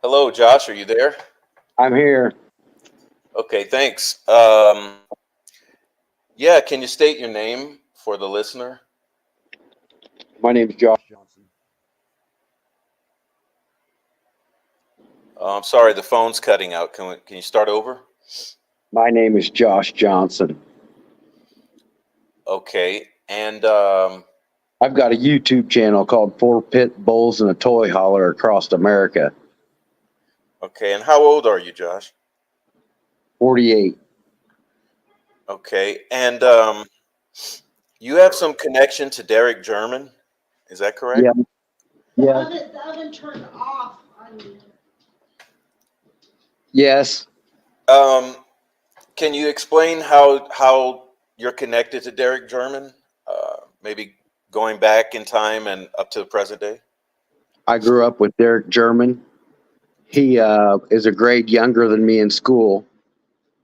Hello, Josh. Are you there? I'm here. Okay, thanks. Yeah, can you state your name for the listener? My name is Josh Johnson. I'm sorry, the phone's cutting out. Can you start over? My name is Josh Johnson. Okay, and I've got a YouTube channel called 4Pittbulls and a Toy Hauler across America. okay, and how old are you, Josh? 48. Okay, and you have some connection to Derek German. Is that correct? Yeah, yeah, The oven turned off on me. yes. Um, can you explain how you're connected to Derek German? Maybe going back in time and up to the present day. I grew up with Derek German. He is a grade younger than me in school.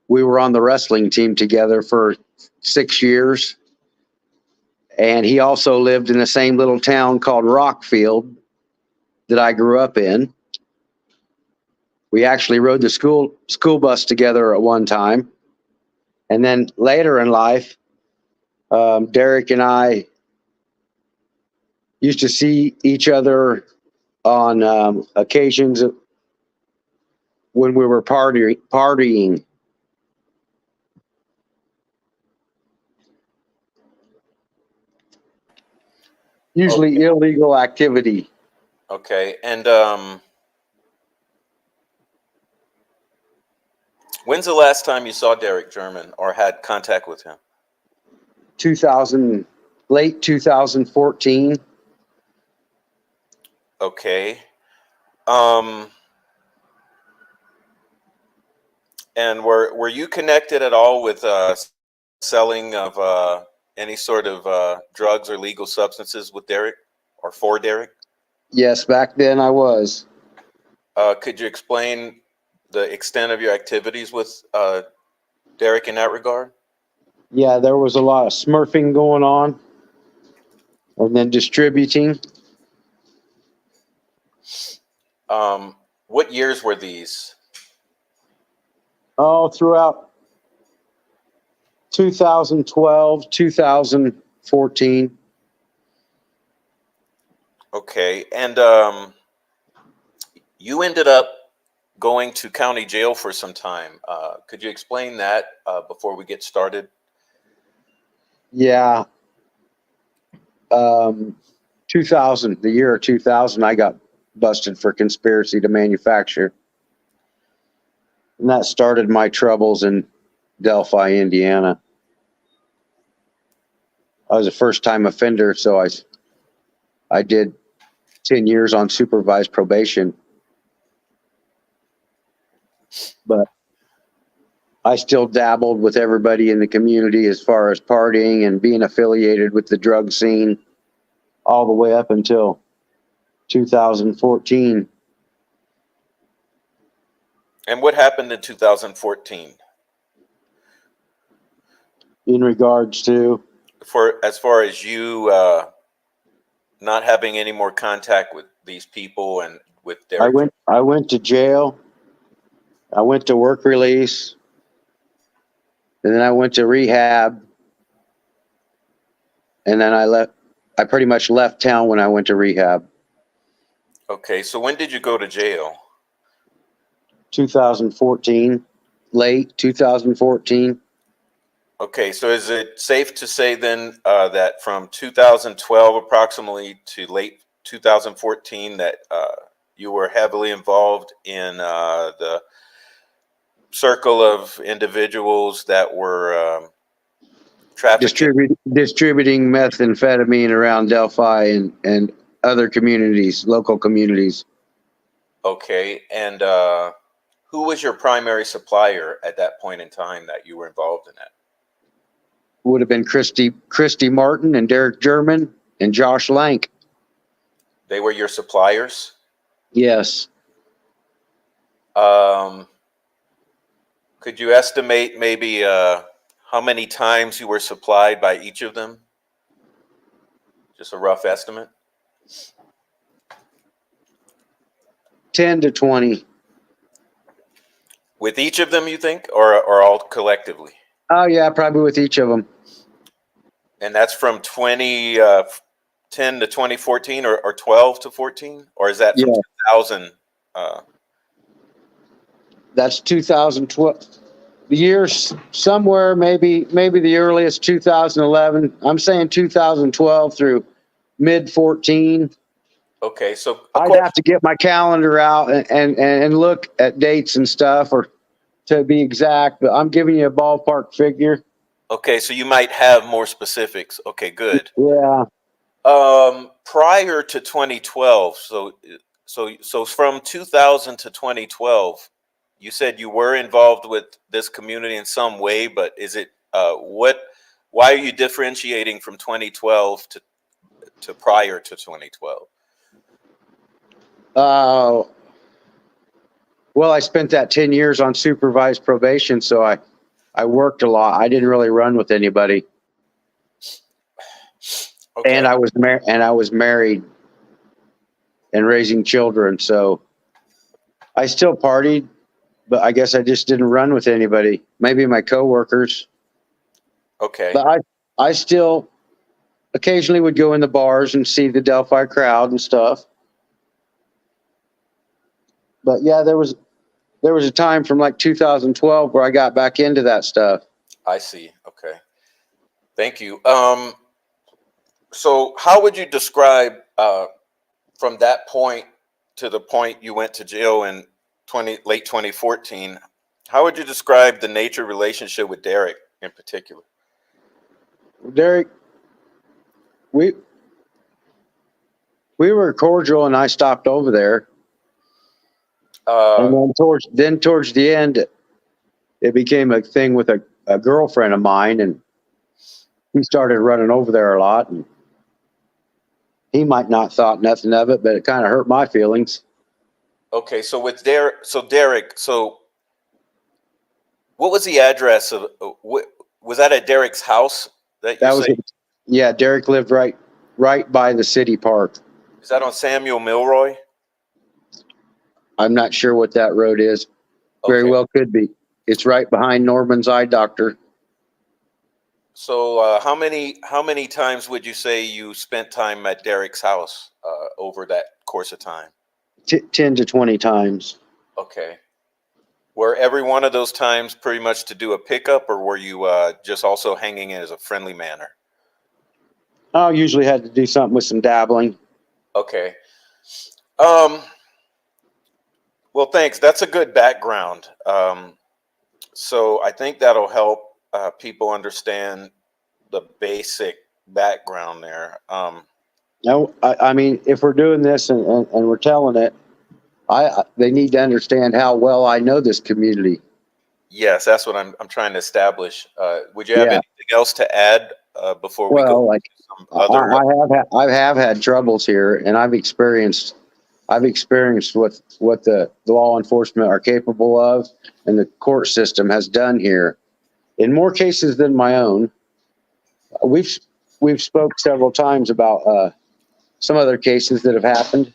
We were on the wrestling team together for 6 years. And he also lived in the same little town called Rockfield that I grew up in. We actually rode the school bus together at one time. And then later in life, Derek and I used to see each other on occasions when we were partying. Usually Okay. illegal activity. Okay. And when's the last time you saw Derek German or had contact with him? 2000, late 2014. Okay. Um, and were you connected at all with selling of any sort of drugs or legal substances with Derek or for Derek? Yes, back then I was. Could you explain the extent of your activities with Derek in that regard? Yeah, there was a lot of smurfing going on and then distributing. What years were these? Oh, throughout 2012, 2014. Okay, and you ended up going to county jail for some time. Could you explain that before we get started? Yeah, 2000, the year of 2000, I got busted for conspiracy to manufacture. And that started my troubles in Delphi, Indiana. I was a first time offender, so I did 10 years on supervised probation. But I still dabbled with everybody in the community as far as partying and being affiliated with the drug scene all the way up until 2014. And what happened in 2014? In regards to, For as far as you not having any more contact with these people and with Derek? I went to jail. I went to work release, and then I went to rehab, and then I left. I pretty much left town when I went to rehab. Okay, so when did you go to jail? 2014, late 2014. Okay, so is it safe to say then that from 2012 approximately to late 2014 that you were heavily involved in the circle of individuals that were trafficking? Distributing methamphetamine around Delphi and other communities, local communities. Okay, and who was your primary supplier at that point in time that you were involved in that? Would have been Christy Martin and Derek German and Josh Lank. They were your suppliers? Yes. Um, could you estimate maybe how many times you were supplied by each of them? Just a rough estimate. 10 to 20. With each of them, you think, or all collectively? Oh yeah, probably with each of them. And that's from 2010 to 2014, or 12 to 14, or is that from Yeah, 2000? that's 2012. The years somewhere, maybe the earliest 2011. I'm saying 2012 through mid 14. Okay, so I'd have to get my calendar out and look at dates and stuff, or to be exact, but I'm giving you a ballpark figure. okay, so you might have more specifics. Okay, good. Yeah. Prior to 2012, so from 2000 to 2012, you said you were involved with this community in some way, but is it why are you differentiating from 2012 to prior to 2012? Well, I spent that 10 years on supervised probation, so I worked a lot. I didn't really run with anybody. Okay. And I was married and raising children, so I still partied, but I guess I just didn't run with anybody. Maybe my coworkers. Okay. But I still occasionally would go in the bars and see the Delphi crowd and stuff. But yeah, there was a time from like 2012 where I got back into that stuff. I see. Okay. Thank you. So how would you describe from that point to the point you went to jail in late 2014? How would you describe the nature relationship with Derek in particular? Derek, we were cordial, and I stopped over there. And then towards the end, it became a thing with a girlfriend of mine, and he started running over there a lot. And he might not thought nothing of it, but it kind of hurt my feelings. Okay, so with Derek, so what was the address of? Was that at Derek's house that you say? Yeah, Derek lived right by the city park. Is that on Samuel Milroy? I'm not sure what that road is. Very Okay. well could be. It's right behind Norman's Eye Doctor. So how many times would you say you spent time at Derek's house over that course of time? 10 to 20 times. Okay. Were every one of those times pretty much to do a pickup, or were you just also hanging in as a friendly manner? I usually had to do something with some dabbling. Okay. Well, thanks. That's a good background. So I think that'll help people understand the basic background there. No, I mean, if we're doing this and we're telling it, they need to understand how well I know this community. Yes, that's what I'm trying to establish. Would you have Yeah. anything else to add before we go Well, to some other? I have had troubles here, and I've experienced what the law enforcement are capable of, and the court system has done here. In more cases than my own, we've spoke several times about some other cases that have happened.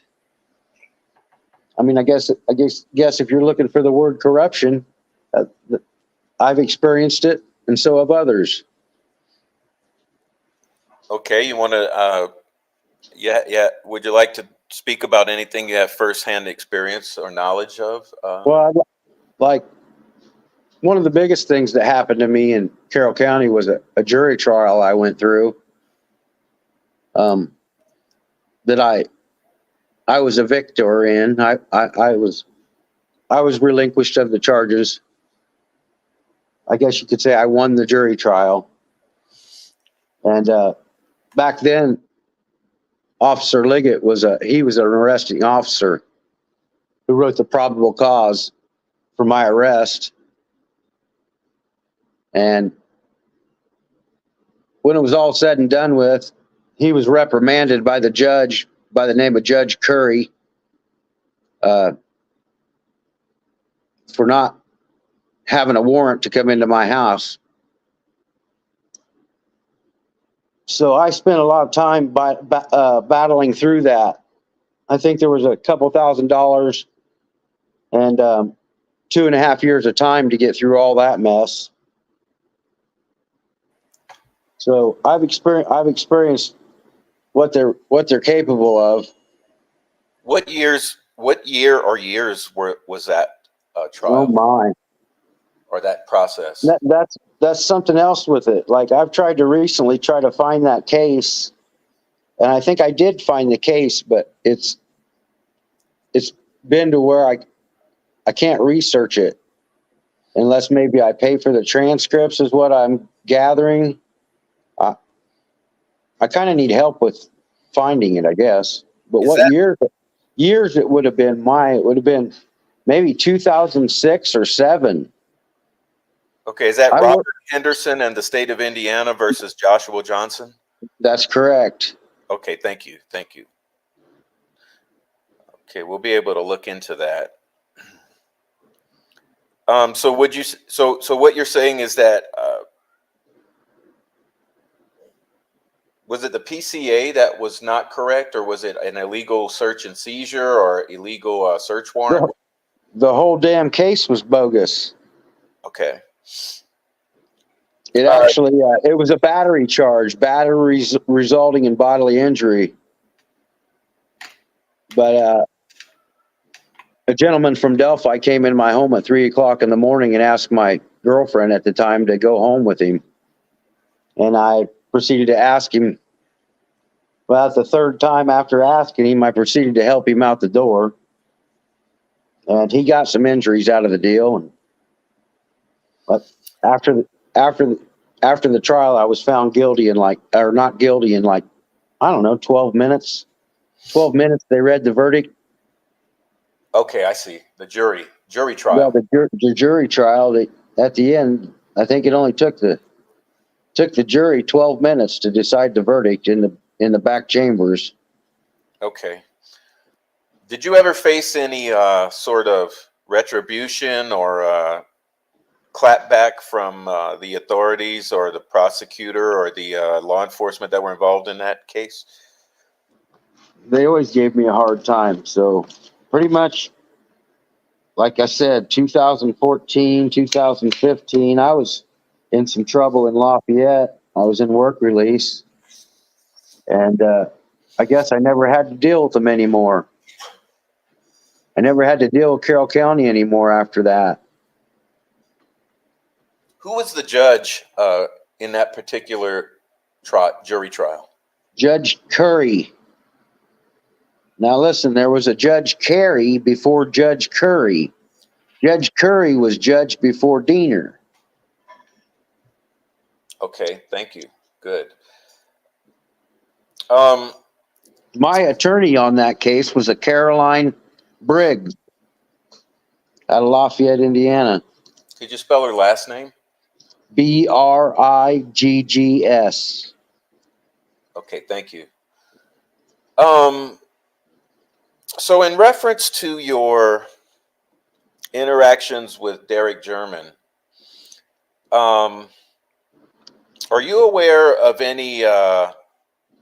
I mean, I guess if you're looking for the word corruption, I've experienced it, and so have others. Okay, you want to? Yeah. Would you like to speak about anything you have firsthand experience or knowledge of? Well, like one of the biggest things that happened to me in Carroll County was a jury trial I went through. That I was a victor in. I was relinquished of the charges. I guess you could say I won the jury trial. And back then, Officer Liggett was an arresting officer who wrote the probable cause for my arrest. And when it was all said and done with, he was reprimanded by the judge by the name of Judge Curry for not having a warrant to come into my house. So I spent a lot of time battling through that. I think there was a couple $1,000s and 2.5 years of time to get through all that mess. So I've experienced what they're capable of. What year or years was that Oh trial my. or that process? That's something else with it. Like I've tried to recently try to find that case, and I think I did find the case, but it's been to where I can't research it unless maybe I pay for the transcripts is what I'm gathering. I kind of need help with finding it, I guess. But Is what that years it would have been it would have been maybe 2006 or 7. okay? Is that I Robert work, Henderson and the state of Indiana versus Joshua Johnson? that's correct. Okay, thank you. Okay, we'll be able to look into that. So would you? So what you're saying is that was it the PCA that was not correct, or was it an illegal search and seizure or illegal search warrant? The, the whole damn case was bogus. Okay. It Uh, actually it was a battery charge, batteries resulting in bodily injury. But a gentleman from Delphi came in my home at 3 o'clock in the morning and asked my girlfriend at the time to go home with him. And I proceeded to ask him. Well, the third time after asking him, I proceeded to help him out the door. And he got some injuries out of the deal. And but after the trial, I was found guilty in not guilty in I don't know, 12 minutes. 12 minutes, they read the verdict. okay, I see. The jury Well, trial. the jury trial, at the end, I think it only took the jury 12 minutes to decide the verdict in the back chambers. Okay. Did you ever face any sort of retribution or clapback from the authorities or the prosecutor or the law enforcement that were involved in that case? They always gave me a hard time. So pretty much, like I said, 2014, 2015, I was in some trouble in Lafayette. I was in work release. And I guess I never had to deal with them anymore. I never had to deal with Carroll County anymore after that. Who was the judge in that particular jury trial? Judge Curry. Now listen, there was a Judge Carey before Judge Curry. Judge Curry was judge before Diener. Okay, thank you. Good. Um, My attorney on that case was a Caroline Briggs out of Lafayette, Indiana. could you spell her last name? Briggs. Okay, thank you. Um, so in reference to your interactions with Derek German, are you aware of any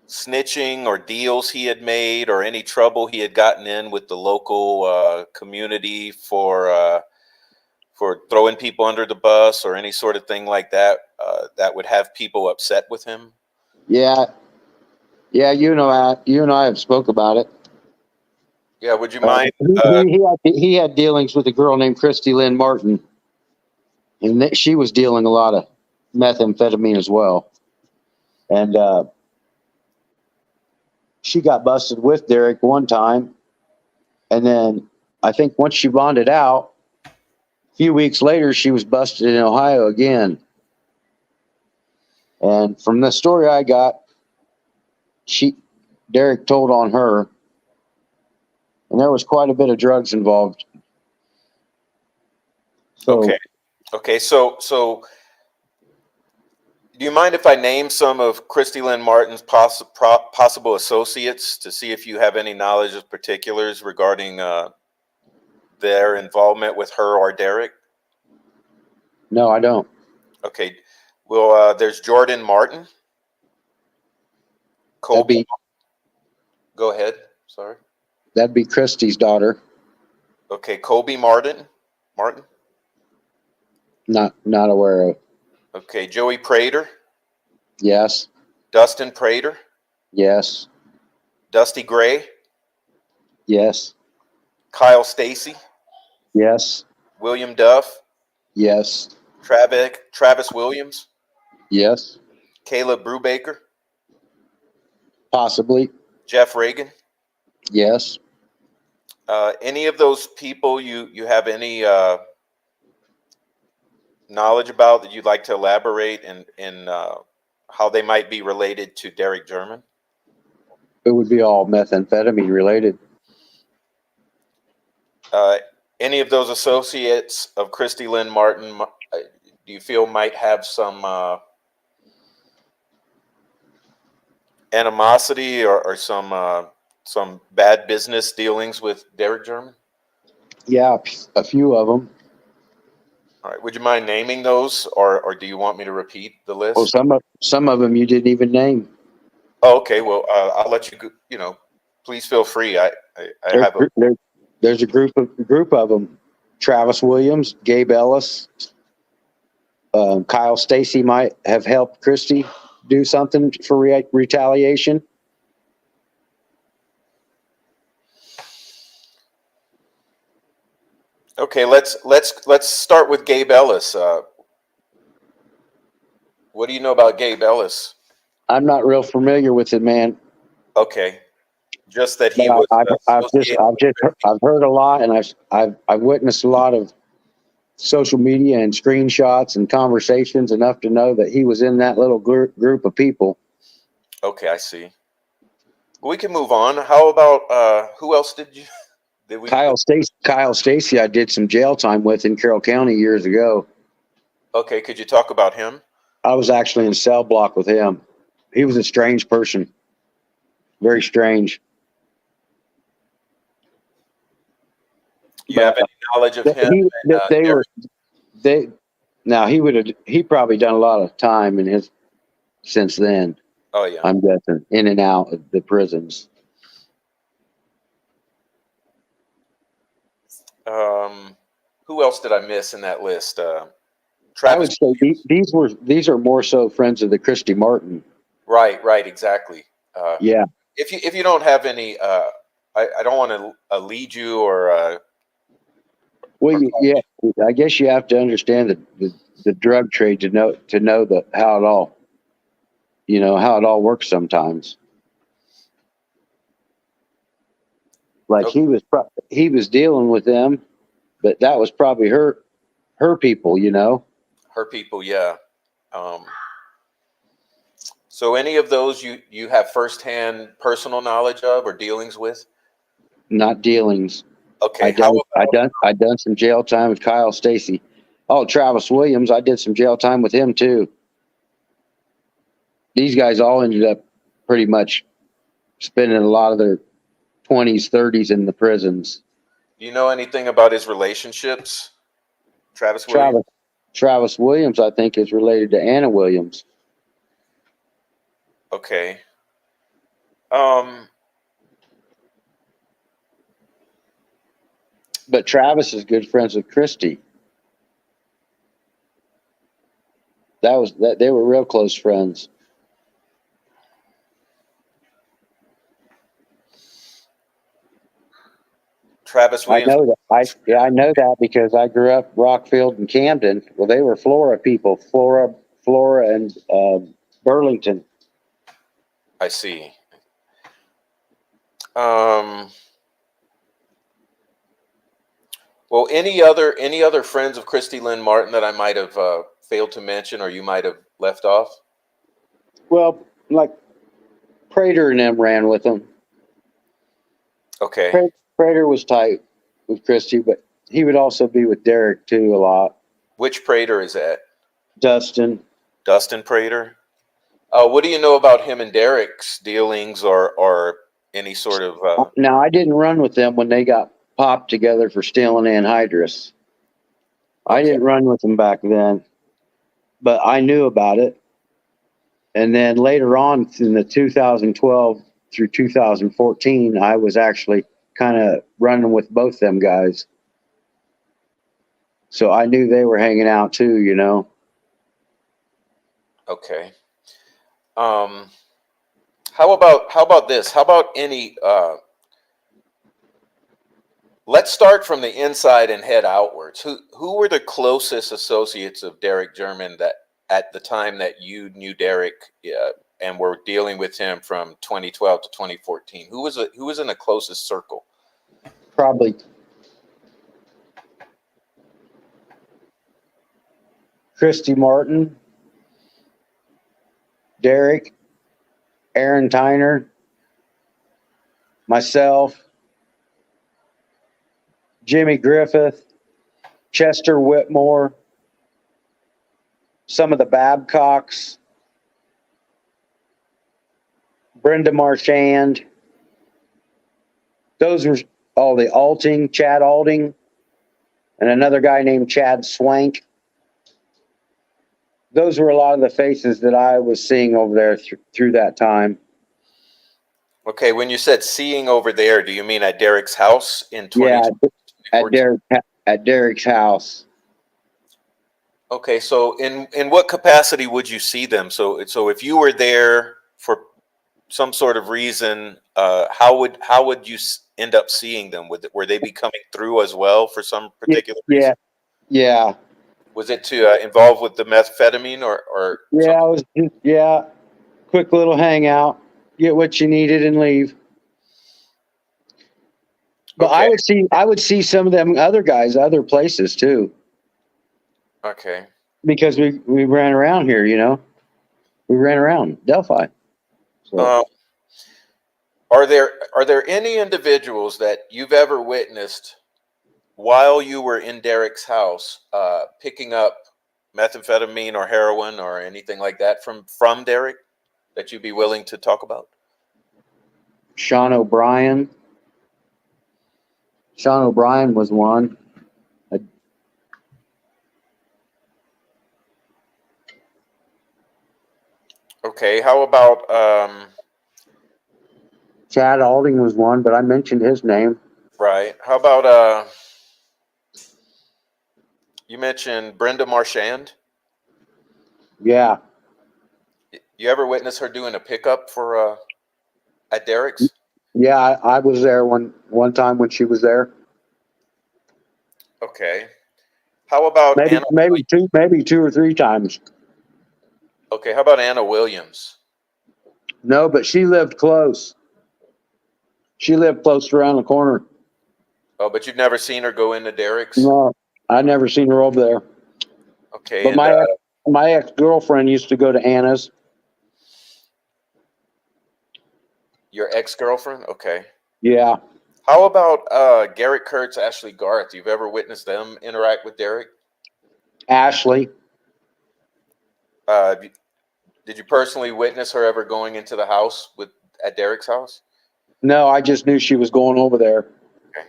snitching or deals he had made, or any trouble he had gotten in with the local community for throwing people under the bus, or any sort of thing like that that would have people upset with him? Yeah, you and I have spoke about it. Yeah, would you mind? He had dealings with a girl named Christy Lynn Martin, and she was dealing a lot of methamphetamine as well. And she got busted with Derek one time, and then I think once she bonded out, a few weeks later she was busted in Ohio again. And from the story I got, Derek told on her, and there was quite a bit of drugs involved. So, Okay. So do you mind if I name some of Christy Lynn Martin's possible associates to see if you have any knowledge of particulars regarding their involvement with her or Derek? no, I don't. Okay. Well, there's Jordan Martin. Colby. Go ahead. Sorry. That'd be Christy's daughter. Okay. Colby Martin. Not aware of. Okay, Joey Prater, Yes. Dustin Prater, Yes. Dusty Gray, Yes. Kyle Stacy, Yes. William Duff, Yes. Travis Williams, Yes. Caleb Brubaker, Possibly. Jeff Reagan. Yes. Any of those people you have any knowledge about that you'd like to elaborate in how they might be related to Derek German? It would be all methamphetamine related. Uh, any of those associates of Christy Lynn Martin, do you feel might have some animosity or some bad business dealings with Derek German? Yeah, a few of them. All right. Would you mind naming those, or do you want me to repeat the Well, list? some of them you didn't even name. Oh, okay. Well, I'll let you. Please feel free. I There's, have a. there's a group of them. Travis Williams, Gabe Ellis, Kyle Stacy might have helped Christy do something for retaliation. Okay, let's start with Gabe Ellis. What do you know about Gabe Ellis? I'm not real familiar with it, man. Okay, just that But he was associated with Christie. I've heard a lot, and I've witnessed a lot of social media and screenshots and conversations enough to know that he was in that little group of people. Okay, I see. We can move on. How about who else did you? Did we? Kyle Stacy, I did some jail time with in Carroll County years ago. Okay, could you talk about him? I was actually in cell block with him. He was a strange person, very strange. You have any knowledge of him? They were they. Now he probably done a lot of time in his since then. Oh yeah. I'm guessing in and out of the prisons. Who else did I miss in that list? I Travis. would say these are more so friends of the Christy Martin. Right, exactly. Yeah. If you don't have any, I don't want to lead you or. Well, yeah. I guess you have to understand the drug trade to know how it all how it all works sometimes. Like Okay. he was dealing with them, but that was probably her people. Her people, yeah. So any of those you have firsthand personal knowledge of or dealings with? Not dealings. Okay, how about I done some jail time with Kyle Stacy. Oh, Travis Williams, I did some jail time with him too. These guys all ended up pretty much spending a lot of their 20s, 30s in the prisons. do you know anything about his relationships? Travis Williams? Travis Williams, I think, is related to Anna Williams. Okay. But Travis is good friends with Christy. They were real close friends. Travis Williams. I know that. I know that because I grew up Rockfield and Camden. Well, they were Flora people, Flora and Burlington. I see. Well, any other friends of Christy Lynn Martin that I might have failed to mention or you might have left off? Well, like Prater and them ran with them. Okay. Prater was tight with Christy, but he would also be with Derek too a lot. Which Prater is that? Dustin Prater. What do you know about him and Derek's dealings or any sort of? Now, I didn't run with them when they got popped together for stealing anhydrous. I Okay. didn't run with them back then, but I knew about it. And then later on in the 2012 through 2014, I was actually kind of running with both them guys. So I knew they were hanging out too, you know. Okay. How about this? How about any let's start from the inside and head outwards. Who were the closest associates of Derek German that at the time that you knew Derek and were dealing with him from 2012 to 2014? Who was in the closest circle? Probably Christy Martin, Derek, Aaron Tyner, myself, Jimmy Griffith, Chester Whitmore, some of the Babcocks, Brenda Marchand. Those were all the Alting, Chad Alting, and another guy named Chad Swank. Those were a lot of the faces that I was seeing over there through that time. Okay, when you said seeing over there, do you mean at Derek's house in Yeah, 2014? at Derek's house. Okay, so in what capacity would you see them? So if you were there for some sort of reason, how would you end up seeing them? Were they be coming through as well for some Yeah, particular yeah, reason? yeah. Was it to involve with the methamphetamine or Yeah, something? I was just, yeah, quick little hangout, get what you needed and leave. But Okay, I would see some of them other guys other places too, okay. because we ran around here, you know. We ran around Delphi. So Um, are there any individuals that you've ever witnessed while you were in Derek's house, picking up methamphetamine or heroin or anything like that from Derek that you'd be willing to talk about? Sean O'Brien. Sean O'Brien was one. Uh, Okay, how about Chad Alding was one, but I mentioned his name. right? How about you mentioned Brenda Marchand? Yeah, You ever witness her doing a pickup for at Derek's? yeah. I was there one time when she was there. Okay. How about Maybe Anna? maybe two or three times. Okay, how about Anna Williams? No, but she lived close. She lived close around the corner. Oh, but you've never seen her go into Derek's? No, I never seen her over there. Okay, But and my ex girlfriend used to go to Anna's. your ex-girlfriend? Okay. Yeah, How about Garrett Kurtz, Ashley Garth? You've ever witnessed them interact with Derek? Ashley. Have you- did you personally witness her ever going into the house at Derek's house? No, I just knew she was going over there. Okay.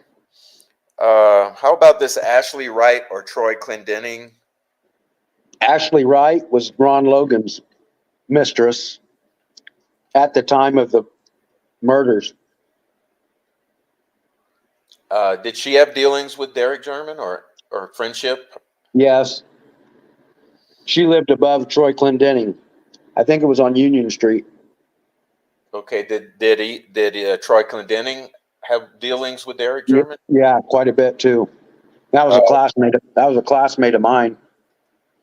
How about this Ashley Wright or Troy Clendenning? Ashley Wright was Ron Logan's mistress at the time of the murders. Did she have dealings with Derek German or friendship? Yes, she lived above Troy Clendenning. I think it was on Union Street. Okay. Did Troy Clendenning have dealings with Derek German? Yeah, quite a bit too. That was Uh, a classmate. That was a classmate of mine.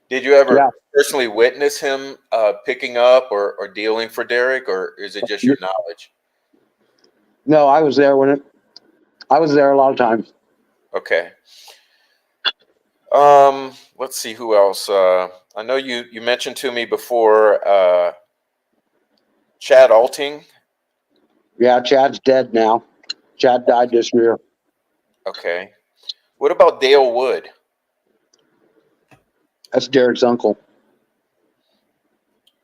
did you ever Yeah, personally witness him picking up or dealing for Derek, or is it just your knowledge? no, I was there I was there a lot of times. Okay. Let's see who else. I know you mentioned to me before Chad Alting. Yeah, Chad's dead now. Chad died this year. Okay. What about Dale Wood? That's Derek's uncle.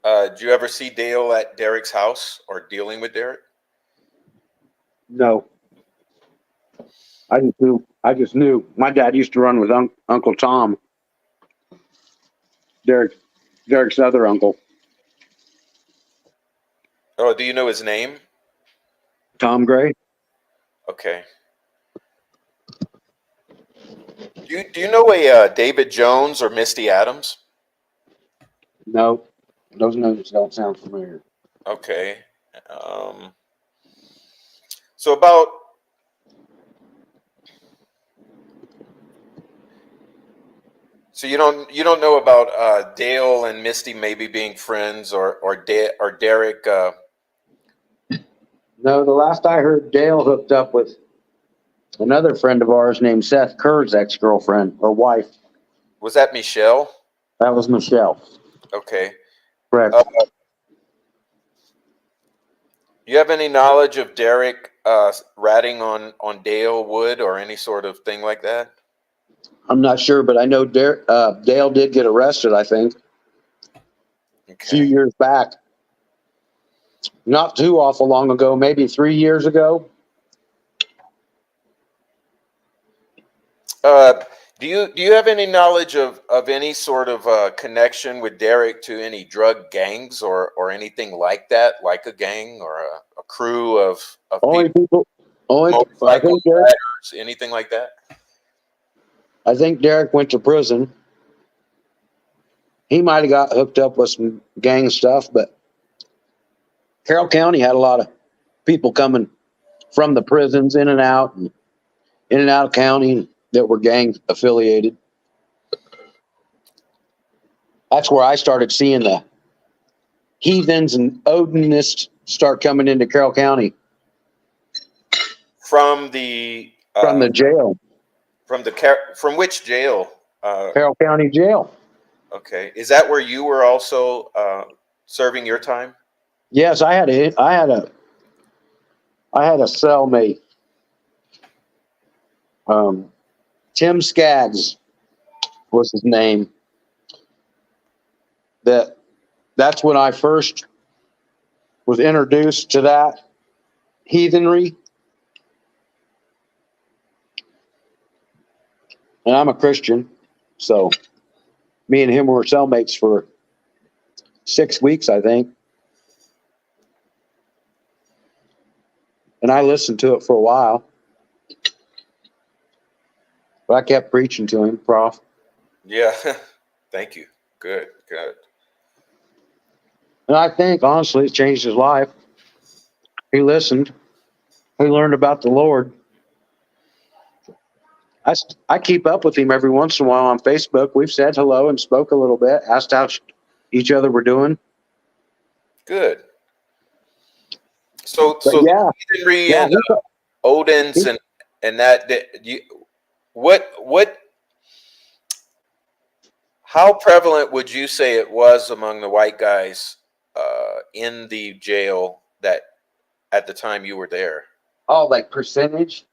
Did you ever see Dale at Derek's house or dealing with Derek? No, I just knew. I just knew. My dad used to run with Uncle Tom, Derek, Derek's other uncle, Oh, do you know his name? Tom Gray. Okay. Do you know a David Jones or Misty Adams? No, those names don't sound familiar. Okay. Um, so about so you don't know about Dale and Misty maybe being friends or Derek. No, the last I heard, Dale hooked up with another friend of ours named Seth Kerr's ex-girlfriend or wife. Was that Michelle? That was Michelle. Okay. Correct. Uh, you have any knowledge of Derek ratting on Dale Wood or any sort of thing like that? I'm not sure, but I know Dale did get arrested, I think, a few Okay. years back. Not too awful long ago, maybe 3 years ago. Uh, do you have any knowledge of any sort of connection with Derek to any drug gangs or anything like that, like a gang or a crew of Only people, people, only I motorcycle think Derek. riders, anything like that? I think Derek went to prison. He might have got hooked up with some gang stuff, but Carroll County had a lot of people coming from the prisons in and out of county that were gang affiliated. That's where I started seeing the heathens and Odinists start coming into Carroll County From the from the jail, from which jail? Carroll County Jail. Okay, is that where you were also serving your time? Yes, I had a cellmate, Tim Skaggs was his name. That's when I first was introduced to that heathenry. And I'm a Christian, so me and him were cellmates for 6 weeks, I think. And I listened to it for a while. But I kept preaching to him, Prof. Yeah. Thank you. Good. Good. And I think, honestly, it changed his life. He listened. He learned about the Lord. I keep up with him every once in a while on Facebook. We've said hello and spoke a little bit, asked how each other were doing. Good. So But so yeah, Henry yeah, and Odin's he, and that you what how prevalent would you say it was among the white guys in the jail that at the time you were there? oh, like percentage,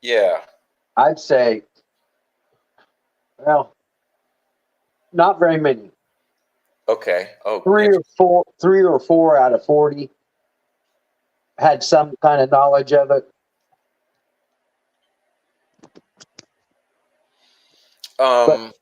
Yeah. I'd say, well, not very many. Okay. Oh, Three or four out of 40 had some kind of knowledge of it. But um,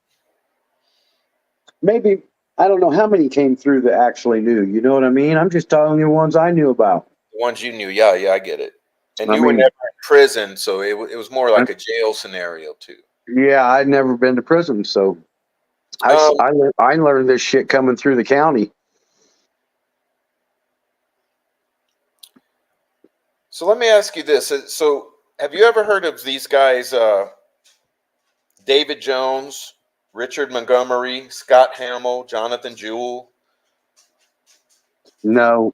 maybe, I don't know how many came through that actually knew. You know what I mean? I'm just telling you the ones I knew about. the ones you knew. Yeah, yeah, I get it. And I you were never mean, in prison, so it was more like a jail scenario too. yeah, I'd never been to prison, so Um, I learned this shit coming through the county. so let me ask you this. So have you ever heard of these guys, David Jones, Richard Montgomery, Scott Hamill, Jonathan Jewell? No,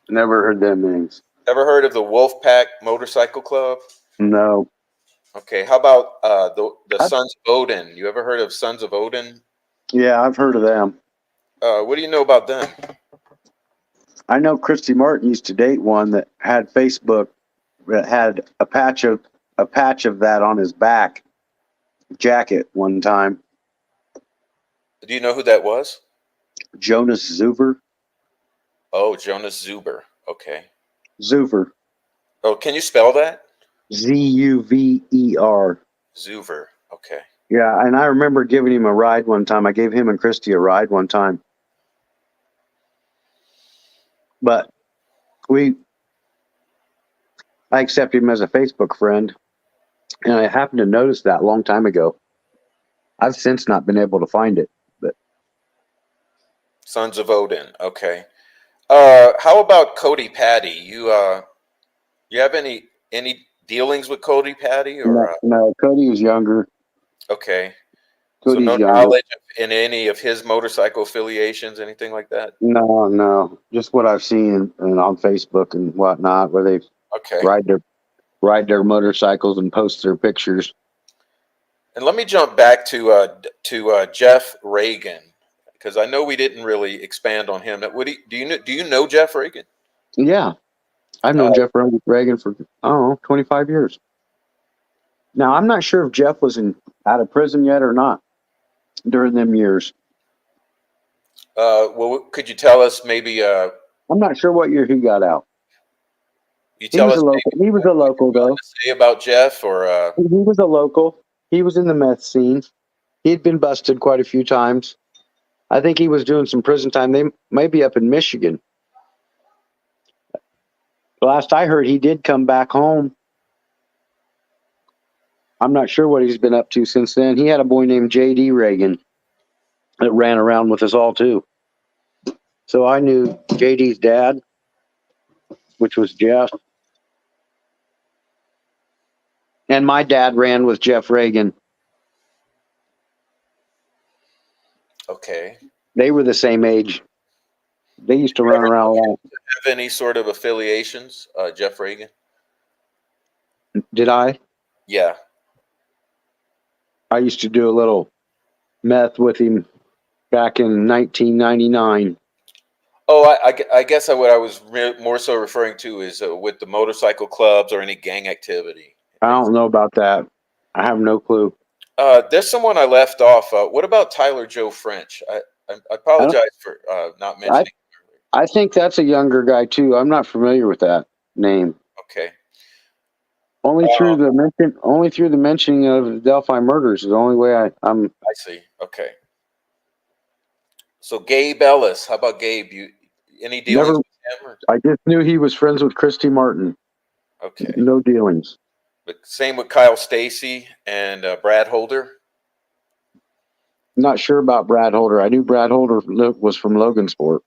never heard them names. Ever heard of the Wolfpack Motorcycle Club? No, Okay, how about the I, Sons of Odin? You ever heard of Sons of Odin? yeah, I've heard of them. What do you know about them? I know Christy Martin used to date one that had Facebook that had a patch of that on his back jacket one time. Do you know who that was? Jonas Zuber. Oh, Jonas Zuber. Okay. Zuver. Oh, can you spell that? Zuver. Zuver. Okay. Yeah, and I remember giving him a ride one time. I gave him and Christy a ride one time. But I accepted him as a Facebook friend, and I happened to notice that a long time ago. I've since not been able to find it. But Sons of Odin. Okay. How about Cody Patty? You have any dealings with Cody Patty no, or no, Cody was younger. okay. So Cody's no younger. knowledge in any of his motorcycle affiliations, anything like that? No, no, just what I've seen and on Facebook and whatnot, where they Okay. ride their motorcycles and post their pictures. And let me jump back to Jeff Reagan, because I know we didn't really expand on him. Do you know Jeff Reagan? Yeah, I've known Jeff Reagan for 25 years. Now I'm not sure if Jeff was out of prison yet or not during them years. Well, could you tell us maybe? I'm not sure what year he got out. You He tell was us a local. maybe He was a local what you though. want to say about Jeff, or He was a local. He was in the meth scene. He'd been busted quite a few times. I think he was doing some prison time. They may be up in Michigan. Last I heard, he did come back home. I'm not sure what he's been up to since then. He had a boy named J.D. Reagan that ran around with us all too. So I knew J.D.'s dad, which was Jeff. And my dad ran with Jeff Reagan. okay, They were the same age. They used to run around a lot. have any sort of affiliations, Jeff Reagan? Did I? Yeah. I used to do a little meth with him back in 1999. Oh, I guess what I was more so referring to is with the motorcycle clubs or any gang activity. I don't know about that. I have no clue. There's someone I left off. What about Tyler Joe French? I apologize for not I, mentioning. I think that's a younger guy too. I'm not familiar with that name. Okay. Only through the mentioning of the Delphi murders is the only way I'm. I see. Okay. So Gabe Ellis, how about Gabe? Any dealings Never. with him? Or? I just knew he was friends with Christy Martin. Okay. No dealings. But same with Kyle Stacy and Brad Holder. Not sure about Brad Holder. I knew Brad Holder was from Logansport.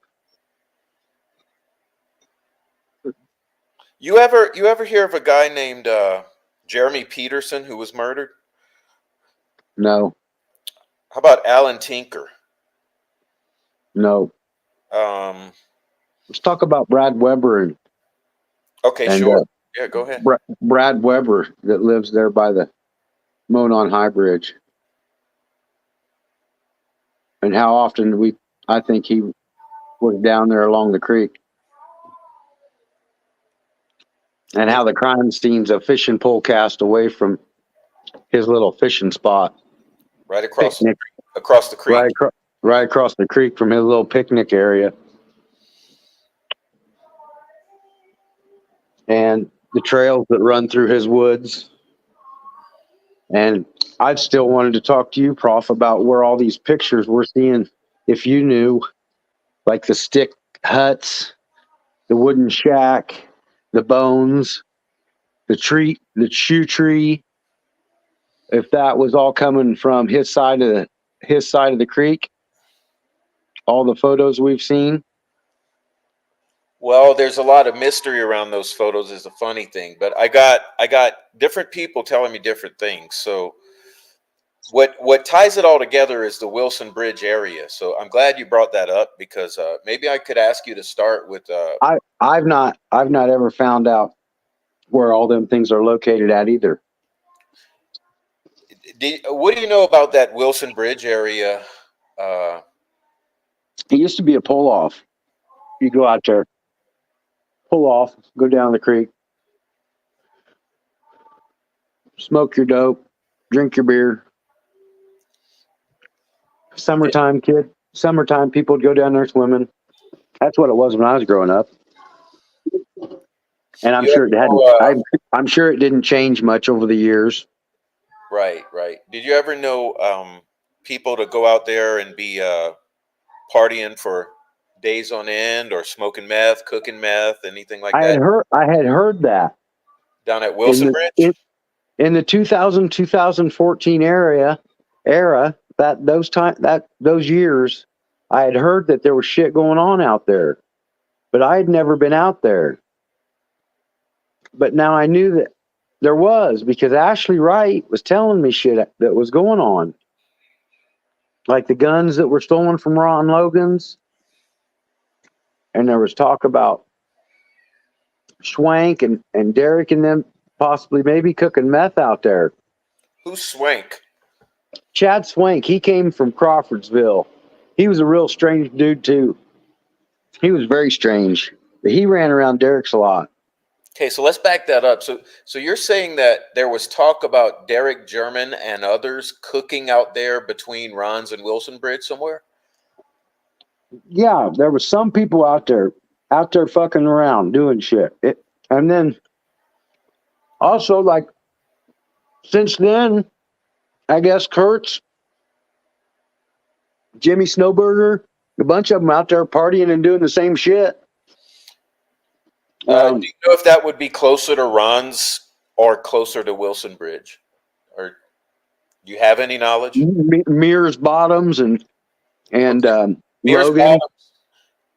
You ever hear of a guy named Jeremy Peterson who was murdered? No, How about Alan Tinker? no. Um, Let's talk about Brad Weber okay, and sure. Yeah, go ahead. Brad Weber that lives there by the Monon High Bridge. And how often I think he was down there along the creek. And how the crime scene's a fishing pole cast away from his little fishing spot. Right across Picnic. across the creek. Right across the creek from his little picnic area. And the trails that run through his woods. And I'd still wanted to talk to you, Prof, about where all these pictures we're seeing, if you knew, like the stick huts, the wooden shack, the bones, the shoe tree, if that was all coming from his side of the creek, all the photos we've seen. Well, there's a lot of mystery around those photos is a funny thing, but I got different people telling me different things. So what ties it all together is the Wilson Bridge area. So I'm glad you brought that up because maybe I could ask you to start with I've not ever found out where all them things are located at either. what do you know about that Wilson Bridge area? It used to be a pull off. You go out there, pull off, go down the creek, smoke your dope, drink your beer. Summertime, kid. Summertime, people would go down there swimming. That's what it was when I was growing up. And I'm sure it hadn't. I'm sure it didn't change much over the years. Right. Did you ever know people to go out there and be partying for days on end, or smoking meth, cooking meth, anything like that? I had heard that Down at Wilson Bridge. In the 2014 era, those years, I had heard that there was shit going on out there, but I had never been out there. But now I knew that there was, because Ashley Wright was telling me shit that was going on, like the guns that were stolen from Ron Logan's, and there was talk about Schwank and Derek and them possibly maybe cooking meth out there. Who's Swank? Chad Swank, he came from Crawfordsville. He was a real strange dude too. He was very strange. But he ran around Derek's a lot. Okay, so let's back that up. So you're saying that there was talk about Derek German and others cooking out there between Ron's and Wilson Bridge somewhere? Yeah, there was some people out there fucking around doing shit. And then also, like, since then, I guess Kurtz, Jimmy Snowburger, a bunch of them out there partying and doing the same shit. Do you know if that would be closer to Ron's or closer to Wilson Bridge? Or do you have any knowledge? Mears Bottoms and Mears Logan. Bottoms.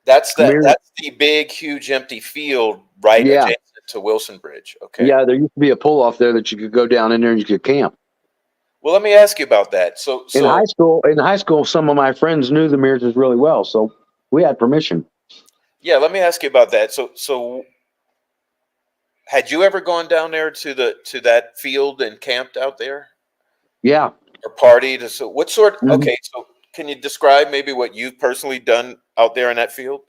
That's Mears. the big, huge, empty field right adjacent to Wilson Bridge. Okay. Yeah, there used to be a pull off there that you could go down in there and you could camp. Well, let me ask you about that. So In high school, some of my friends knew the Mearses really well, so we had permission. yeah, let me ask you about that. So had you ever gone down there to that field and camped out there Yeah. or partied? So what sort? Mhm. Okay, so can you describe maybe what you've personally done out there in that field?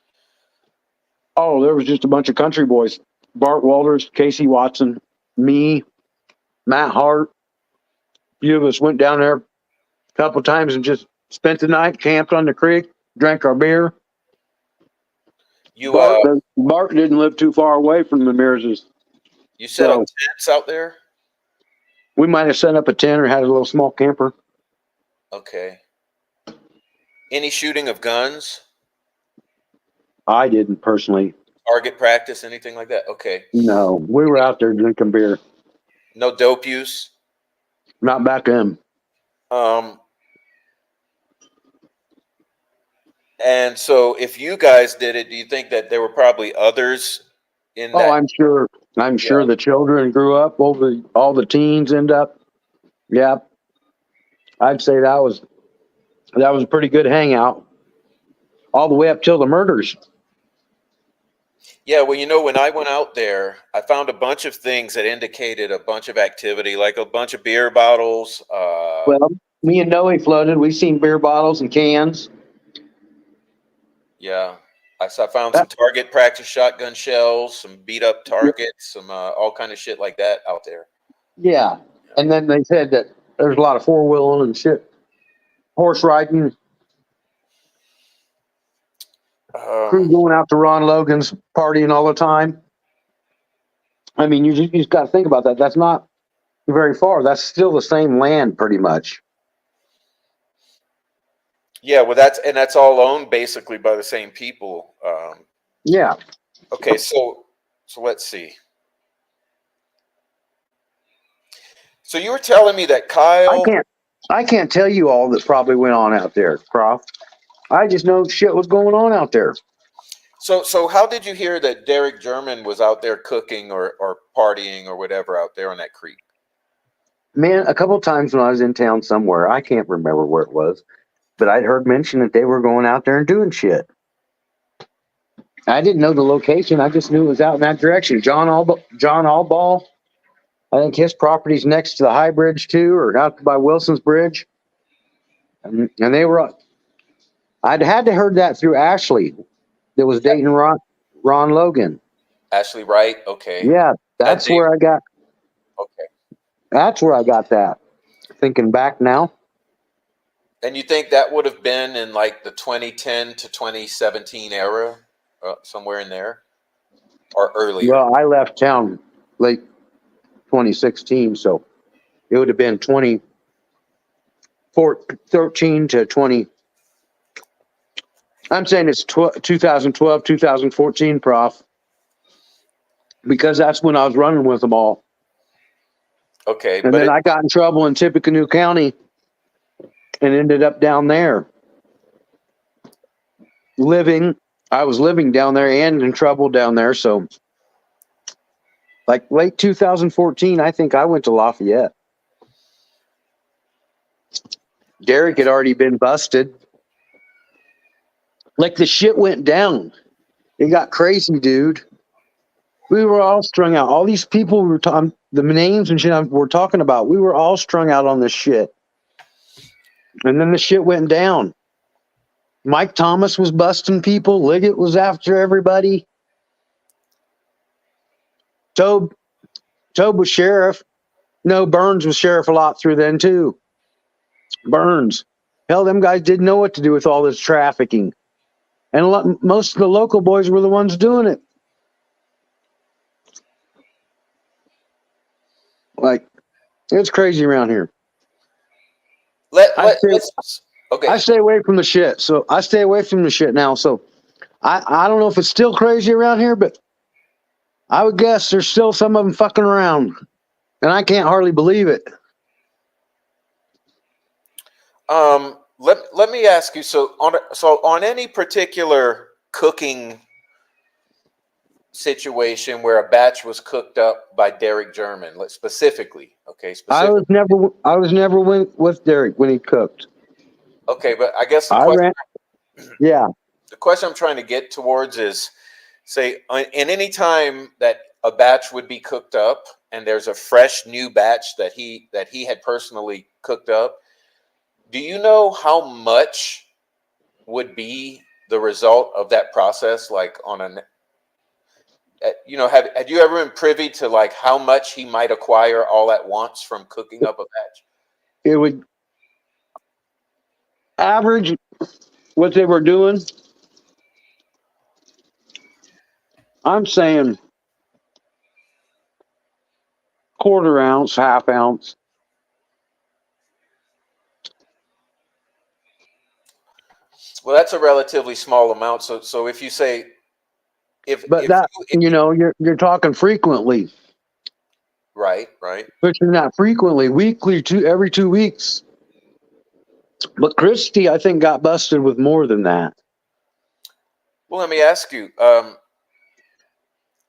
Oh, there was just a bunch of country boys. Bart Walters, Casey Watson, me, Matt Hart. A few of us went down there a couple times and just spent the night, camped on the creek, drank our beer. You Bart didn't live too far away from the Mearses. you set up tents out there? We might have set up a tent or had a little small camper. Okay. Any shooting of guns? I didn't personally. Target practice, anything like that? Okay. No, we were out there drinking beer. No dope use? Not back then. And so if you guys did it, do you think that there were probably others in that? Oh, I'm sure. I'm sure the children grew up over all the teens end up. Yeah. I'd say that was a pretty good hangout. All the way up till the murders. Yeah, well, you know, when I went out there, I found a bunch of things that indicated a bunch of activity, like a bunch of beer bottles. Well, me and Noe floated. We seen beer bottles and cans. Yeah, I found some target practice shotgun shells, some beat up targets, some all kind of shit like that out there. Yeah. And then they said that there's a lot of four-wheeling and shit. Horse riding. Crew going out to Ron Logan's partying all the time. I mean, you just got to think about that. That's not very far. That's still the same land, pretty much. Yeah, well, that's all owned basically by the same people. Yeah. Okay, so let's see. So you were telling me that Kyle. I can't tell you all that probably went on out there, Croft. I just know shit was going on out there. So how did you hear that Derek German was out there cooking or partying or whatever out there on that creek? Man, a couple of times when I was in town somewhere, I can't remember where it was, but I'd heard mention that they were going out there and doing shit. I didn't know the location. I just knew it was out in that direction. John Allball, I think his property's next to the High Bridge too, or out by Wilson's Bridge. And they were, I'd had to heard that through Ashley that was dating Ron Logan. Ashley Wright, okay. Yeah, that's where I got. Okay. That's where I got that. Thinking back now. And you think that would have been in like the 2010 to 2017 era, somewhere in there, or earlier? Well, I left town late 2016, so it would have been 2013 to 20. I'm saying it's 2012, 2014, Prof. Because that's when I was running with them all. Okay. And then I got in trouble in Tippecanoe County and ended up down there living. I was living down there and in trouble down there. So like late 2014, I think I went to Lafayette. Derek had already been busted. Like the shit went down. It got crazy, dude. We were all strung out. All these people we were talking, the names and shit we're talking about, we were all strung out on this shit. And then the shit went down. Mike Thomas was busting people. Liggett was after everybody. Tobe was sheriff. No, Burns was sheriff a lot through then too. Burns. Hell, them guys didn't know what to do with all this trafficking. And most of the local boys were the ones doing it. Like, it's crazy around here. Okay. I stay away from the shit. So I stay away from the shit now. So I don't know if it's still crazy around here, but I would guess there's still some of them fucking around. And I can't hardly believe it. Let me ask you. So on any particular cooking situation where a batch was cooked up by Derek German, specifically, okay. I was never with Derek when he cooked. Okay, but I guess The question I'm trying to get towards is, say, in any time that a batch would be cooked up, and there's a fresh new batch that he had personally cooked up. Do you know how much would be the result of that process? Like on had you ever been privy to like how much he might acquire all at once from cooking up a batch? It would average what they were doing. I'm saying quarter ounce, half ounce. Well, that's a relatively small amount. So if you say, you're talking frequently. Right. But you're not frequently, weekly, every 2 weeks. But Christie, I think, got busted with more than that. Well, let me ask you,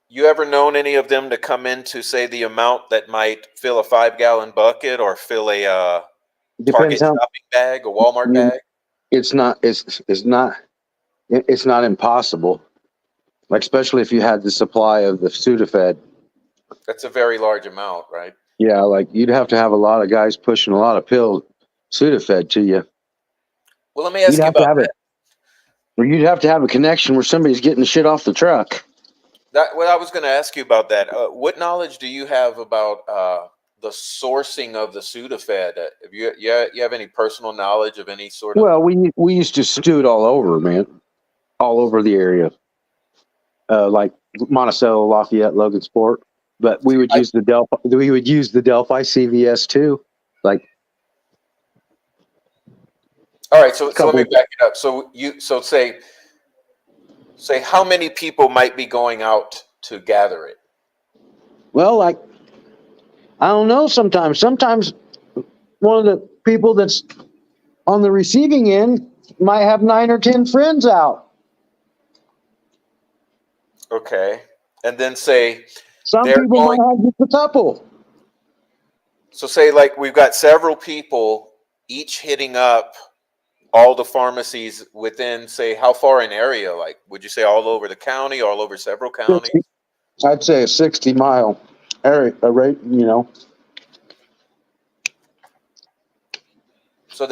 you ever known any of them to come in to say the amount that might fill a 5-gallon bucket or fill a Target shopping bag, a Walmart bag? It's not impossible. Like, especially if you had the supply of the Sudafed. That's a very large amount, right? Yeah, like you'd have to have a lot of guys pushing a lot of Sudafed to you. Well, let me ask you about that. Or you'd have to have a connection where somebody's getting the shit off the truck. Well, I was going to ask you about that. What knowledge do you have about the sourcing of the Sudafed? Have you have any personal knowledge of any sort of? Well, we used to stew it all over, man, all over the area, like Monticello, Lafayette, Logansport. But we would use the Delphi. We would use the Delphi CVS too. Like, all right. So let me back it up. So say how many people might be going out to gather it? Well, like, I don't know. Sometimes one of the people that's on the receiving end might have 9 or 10 friends out. Okay, and then say some people might have just a couple. So say like we've got several people each hitting up all the pharmacies within, say, how far an area? Like, would you say all over the county, all over several counties? I'd say a 60-mile area, right? So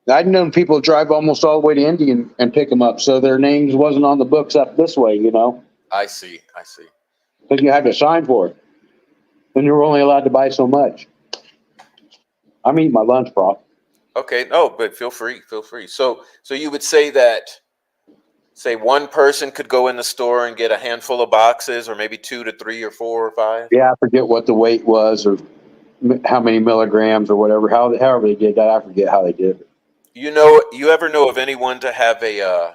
I've known people drive almost all the way to Indy and pick them up, so their names wasn't on the books up this way, I see. Because you had to sign for it, and you were only allowed to buy so much. I'm eating my lunch, bro. Okay, no, but feel free. So you would say that, say, one person could go in the store and get a handful of boxes, or maybe 2 to 3 or 4 or 5? Yeah, I forget what the weight was or how many milligrams or whatever. However they did that, I forget how they did it. You ever know of anyone to have a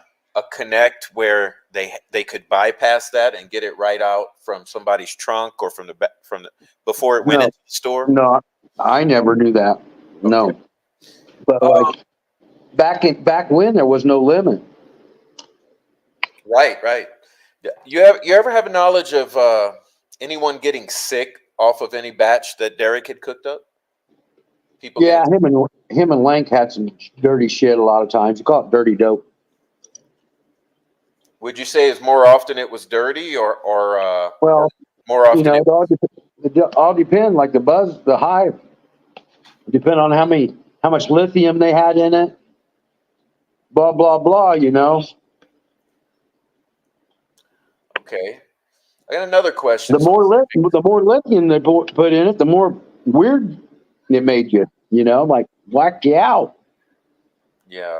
connect where they could bypass that and get it right out from somebody's trunk or from the before it went into the store? No, I never knew that. No. Okay. But like back when there was no limit. Right, right. You ever have a knowledge of anyone getting sick off of any batch that Derek had cooked up? People Yeah, getting. him and Lank had some dirty shit a lot of times. You call it dirty dope. Would you say is more often it was dirty, or Well, more you often know, it? it all depend. Like the hive, depend on how much lithium they had in it. Blah blah blah. You know, Okay, I got another question. the more lithium they put in it, the more weird it made you. You know, like whack you out, Yeah.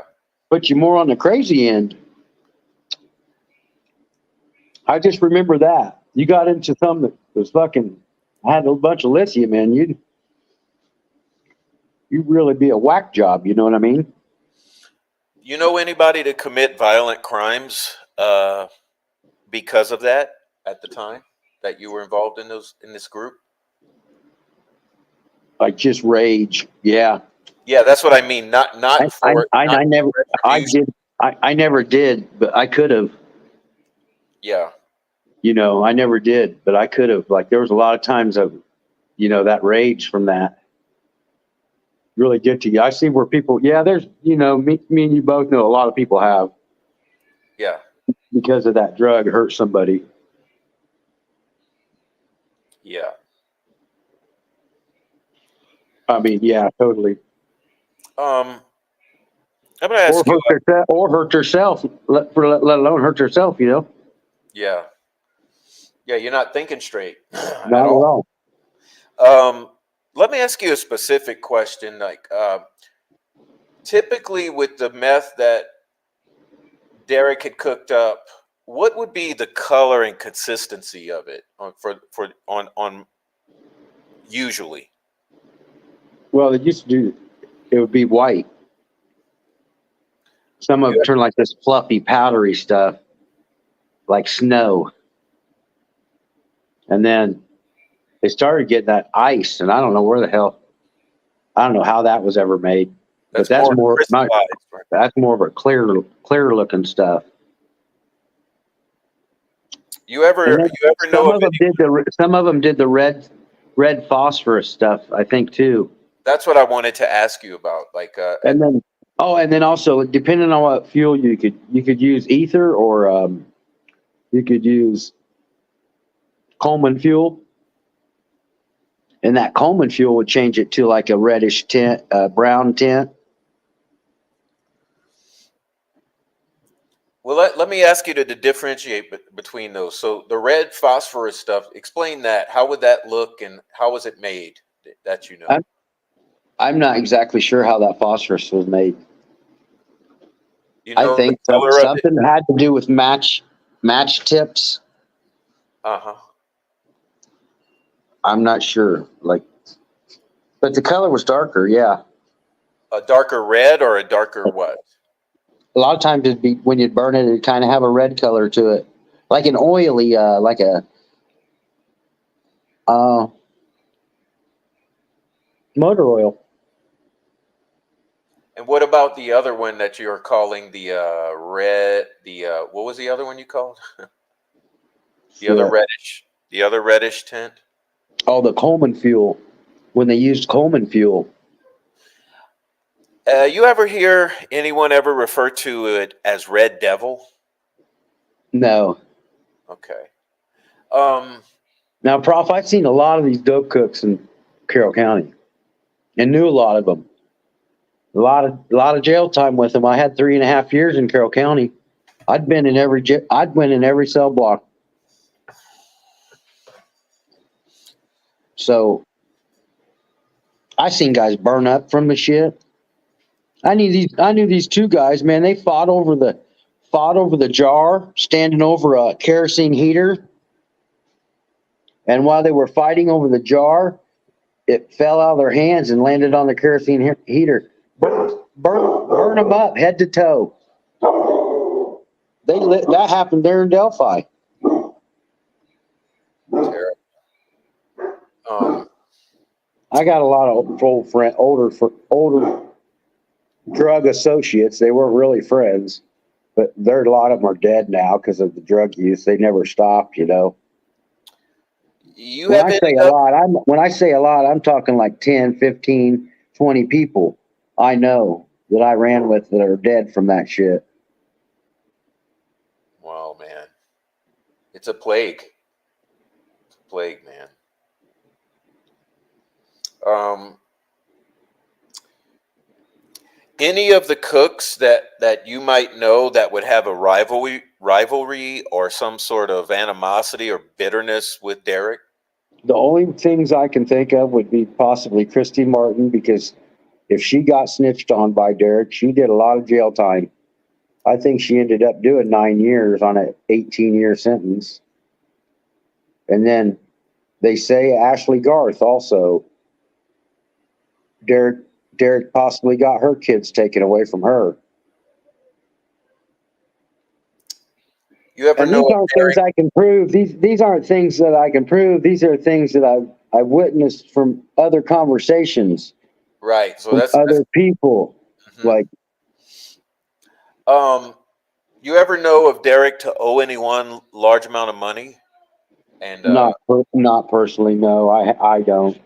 put you more on the crazy end. I just remember that you got into something that was fucking had a bunch of lithium in you really be a whack job. You know what I mean? You know anybody to commit violent crimes because of that at the time that you were involved in this group? Like just rage. Yeah. Yeah, that's what I mean. Not I, not I, for I, not I never, for I retribution. did, I never did, but I could have, Yeah. you know, I never did, but I could have. Like there was a lot of times of, you know, that rage from that really get to you. I see where people, yeah, there's, you know, me and you both know a lot of people have Yeah. because of that drug hurt somebody. Yeah. I mean, yeah, totally. I'm gonna ask you. Or hurt herself, let alone hurt herself, you know, Yeah. Yeah. You're not thinking straight at not at all. all. Let me ask you a specific question. Like, typically with the meth that Derek had cooked up, what would be the color and consistency of it on usually? Well, they used to do, it would be white. Some of them You, turn like this fluffy, powdery stuff, like snow. And then they started getting that ice, and I don't know where the hell, I don't know how that was ever made. But that's more not, crystallized, right? that's more of a clear looking stuff. And then You ever know of any? some of them did the red phosphorus stuff, I think too. That's what I wanted to ask you about. Like, And then and then also depending on what fuel you could use ether or you could use Coleman fuel. And that Coleman fuel would change it to like a reddish tint, brown tint. well, let me ask you to differentiate between those. So the red phosphorus stuff, explain that. How would that look, and how was it made? That you know. I'm not exactly sure how that phosphorus was made. You I know the think color of it. something had to do with match tips. Uh huh. I'm not sure. Like, but the color was darker. Yeah, A darker red or a darker what? a lot of times it'd be when you'd burn it, it'd kind of have a red color to it, like an oily, like a uh, motor oil. And what about the other one that you're calling the red? The what was the other one you called? Shit. The other reddish tint. Oh, the Coleman fuel. When they used Coleman fuel. You ever hear anyone ever refer to it as Red Devil? No. Okay. Um, Now, Prof, I've seen a lot of these dope cooks in Carroll County, and knew a lot of them. A lot of jail time with them. I had 3.5 years in Carroll County. I'd been in I'd went in every cell block. So I seen guys burn up from the shit. I knew these two guys, man. They fought over the jar, standing over a kerosene heater. And while they were fighting over the jar, it fell out of their hands and landed on the kerosene heater. Burn them up head to toe. That happened there in Delphi. terrible. Um, I got a lot of older drug associates. They weren't really friends, but a lot of them are dead now because of the drug use. They never stopped, you know. You When have I ended say a up. lot, when I say a lot, I'm talking like 10, 15, 20 people I know that I ran with that are dead from that shit. Wow, man, it's a plague. It's a plague, man. Um, any of the cooks that you might know that would have a rivalry or some sort of animosity or bitterness with Derek? The only things I can think of would be possibly Christy Martin, because if she got snitched on by Derek, she did a lot of jail time. I think she ended up doing 9 years on an 18-year sentence. And then they say Ashley Garth also. Derek possibly got her kids taken away from her. You ever And know these of aren't things Derek? I can prove. These aren't things that I can prove. These are things that I've witnessed from other conversations, Right. So from that's other people. mhm. Like, Um, you ever know of Derek to owe anyone large amount of money? And not personally, no, I don't.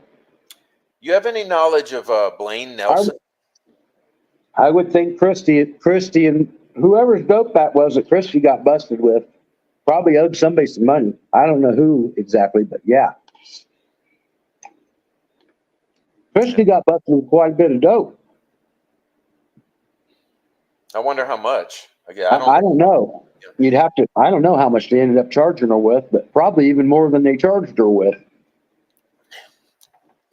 you have any knowledge of Blaine I Nelson? I would think Christy and whoever's dope that was that Christy got busted with probably owed somebody some money. I don't know who exactly, but yeah, Christy got busted with quite a bit of dope. I wonder how much. Okay, I don't. I don't know. You'd have to. I don't know how much they ended up charging her with, but probably even more than they charged her with.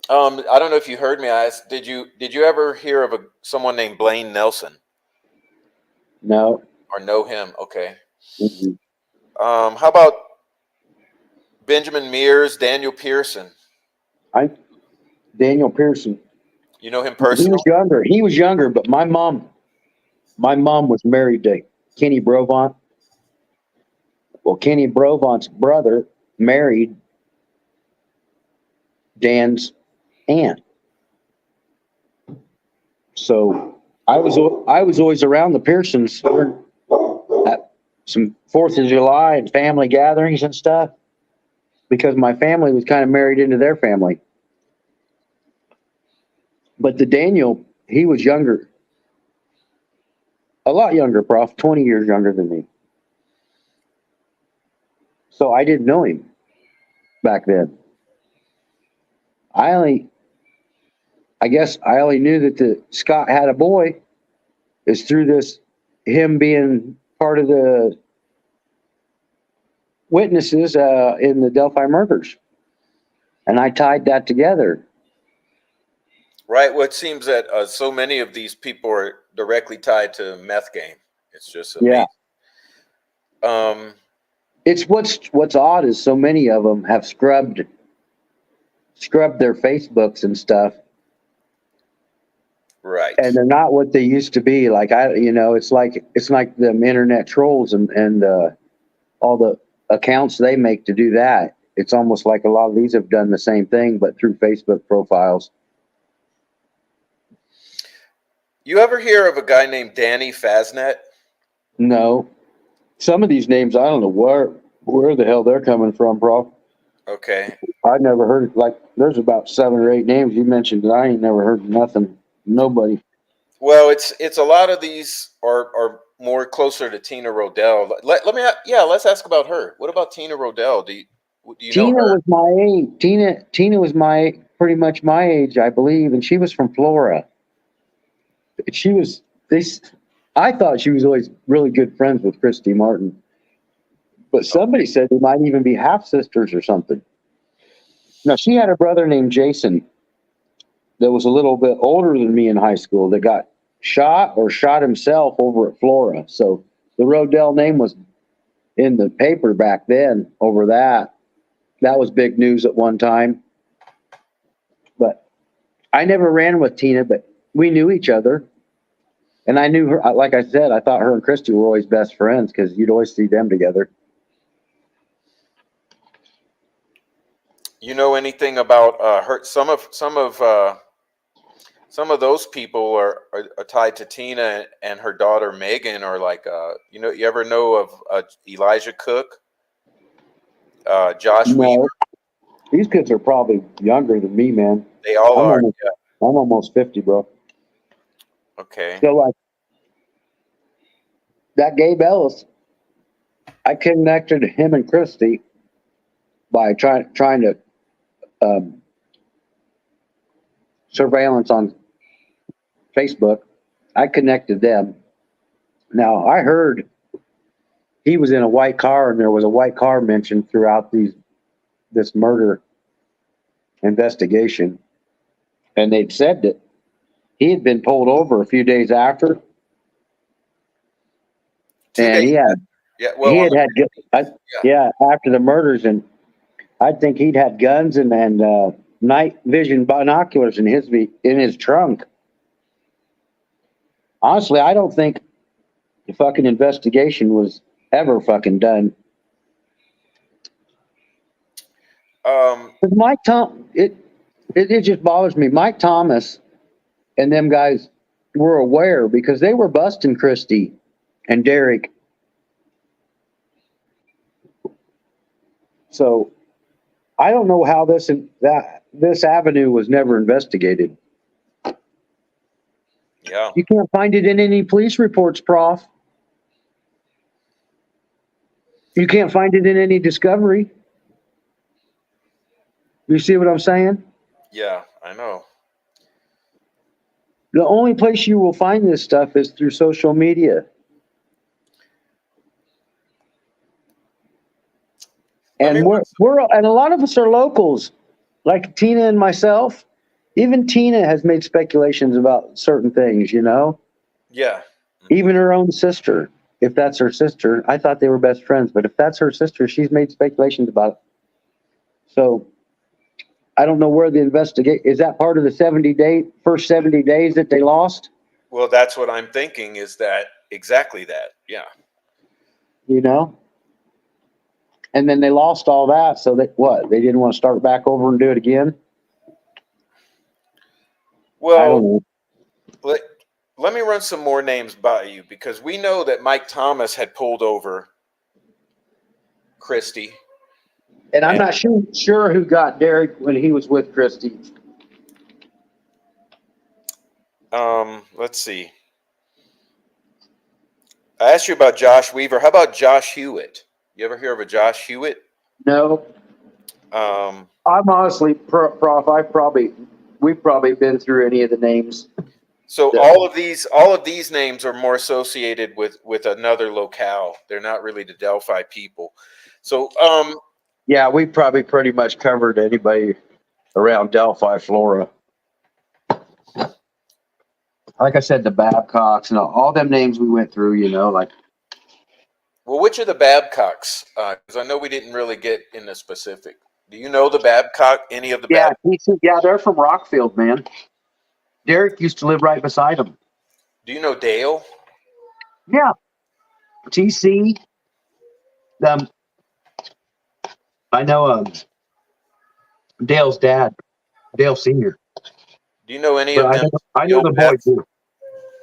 I don't know if you heard me. I asked, did you ever hear of someone named Blaine Nelson No. or know him? Okay. Mm-mm. How about Benjamin Mears, Daniel Pearson? I Daniel Pearson. You know him He was personal? younger. He was younger, but my mom was married to Kenny Brovant. Well, Kenny Brovant's brother married Dan's aunt. So I was always around the Pearsons at some 4th of July and family gatherings and stuff because my family was kind of married into their family. But the Daniel, he was younger, a lot younger, Prof, 20 years younger than me. So I didn't know him back then. I only, I guess I only knew that the Scott had a boy is through this, him being part of the witnesses in the Delphi murders. And I tied that together. Right. Well, it seems that so many of these people are directly tied to meth game. It's just Yeah. amazing. Um, It's what's odd is so many of them have scrubbed their Facebooks and stuff, right. and they're not what they used to be. Like it's like them internet trolls and all the accounts they make to do that. It's almost like a lot of these have done the same thing, but through Facebook profiles. You ever hear of a guy named Danny Faznet? No, some of these names I don't know where the hell they're coming from, bro. Okay. I never heard like there's about 7 or 8 names you mentioned that I ain't never heard of nothing. Nobody. Well, it's a lot of these are more closer to Tina Rodell. Let's ask about her. What about Tina Rodell? Do you know Tina her? was my age. Tina was my pretty much my age, I believe, and she was from Florida. She was this. I thought she was always really good friends with Christy Martin, but somebody said they might even be half sisters or something. Now she had a brother named Jason that was a little bit older than me in high school that got shot or shot himself over at Flora. So the Rodell name was in the paper back then over that. That was big news at one time. But I never ran with Tina, but we knew each other. And I knew her, like I said, I thought her and Christy were always best friends because you'd always see them together. You know anything about her? some of those people are tied to Tina and her daughter Megan, or like you ever know of Elijah Cook, Josh Weaver? No, these kids are probably younger than me, man. They all I'm are. almost, Yeah. I'm almost 50, bro. Okay. So like that Gabe Ellis, I connected him and Christy by trying to um, surveillance on Facebook. I connected them. Now I heard he was in a white car, and there was a white car mentioned throughout this murder investigation, and they'd said that he had been pulled over a few days after, 2 and days. he had Yeah. Well, he on had the, had yeah. yeah, after the murders, and I think he'd had guns and night vision binoculars in his trunk. Honestly, I don't think the fucking investigation was ever fucking done. But it just bothers me. Mike Thomas and them guys were aware because they were busting Christie and Derek. So I don't know how this avenue was never investigated. Yeah. You can't find it in any police reports, Prof. You can't find it in any discovery. You see what I'm saying? Yeah, I know. The only place you will find this stuff is through social media. And and a lot of us are locals, like Tina and myself. Even Tina has made speculations about certain things, you know? Yeah. Even her own sister, if that's her sister. I thought they were best friends, but if that's her sister, she's made speculations about it. So I don't know where the is that part of the first 70 days that they lost? Well, that's what I'm thinking, is that exactly that. Yeah. You know? And then they lost all that, so they didn't want to start back over and do it again? I don't Well, know. let me run some more names by you, because we know that Mike Thomas had pulled over Christie. And I'm not sure who got Derek when he was with Christie. Let's see. I asked you about Josh Weaver. How about Josh Hewitt? You ever hear of a Josh Hewitt? No. I'm honestly, Prof, we've probably been through any of the names. So all of these names are more associated with another locale. They're not really the Delphi people. So yeah, we probably pretty much covered anybody around Delphi, Florida. Like I said, the Babcocks and all them names we went through, you know, like. Well, which are the Babcocks? Because I know we didn't really get into specific. Do you know the Babcock? Any of the Yeah, they're from Rockfield, man. Derek used to live right beside them. Do you know Dale? Yeah. TC. I know Dale's dad, Dale Sr. Do you know any But of them? I know the boy too.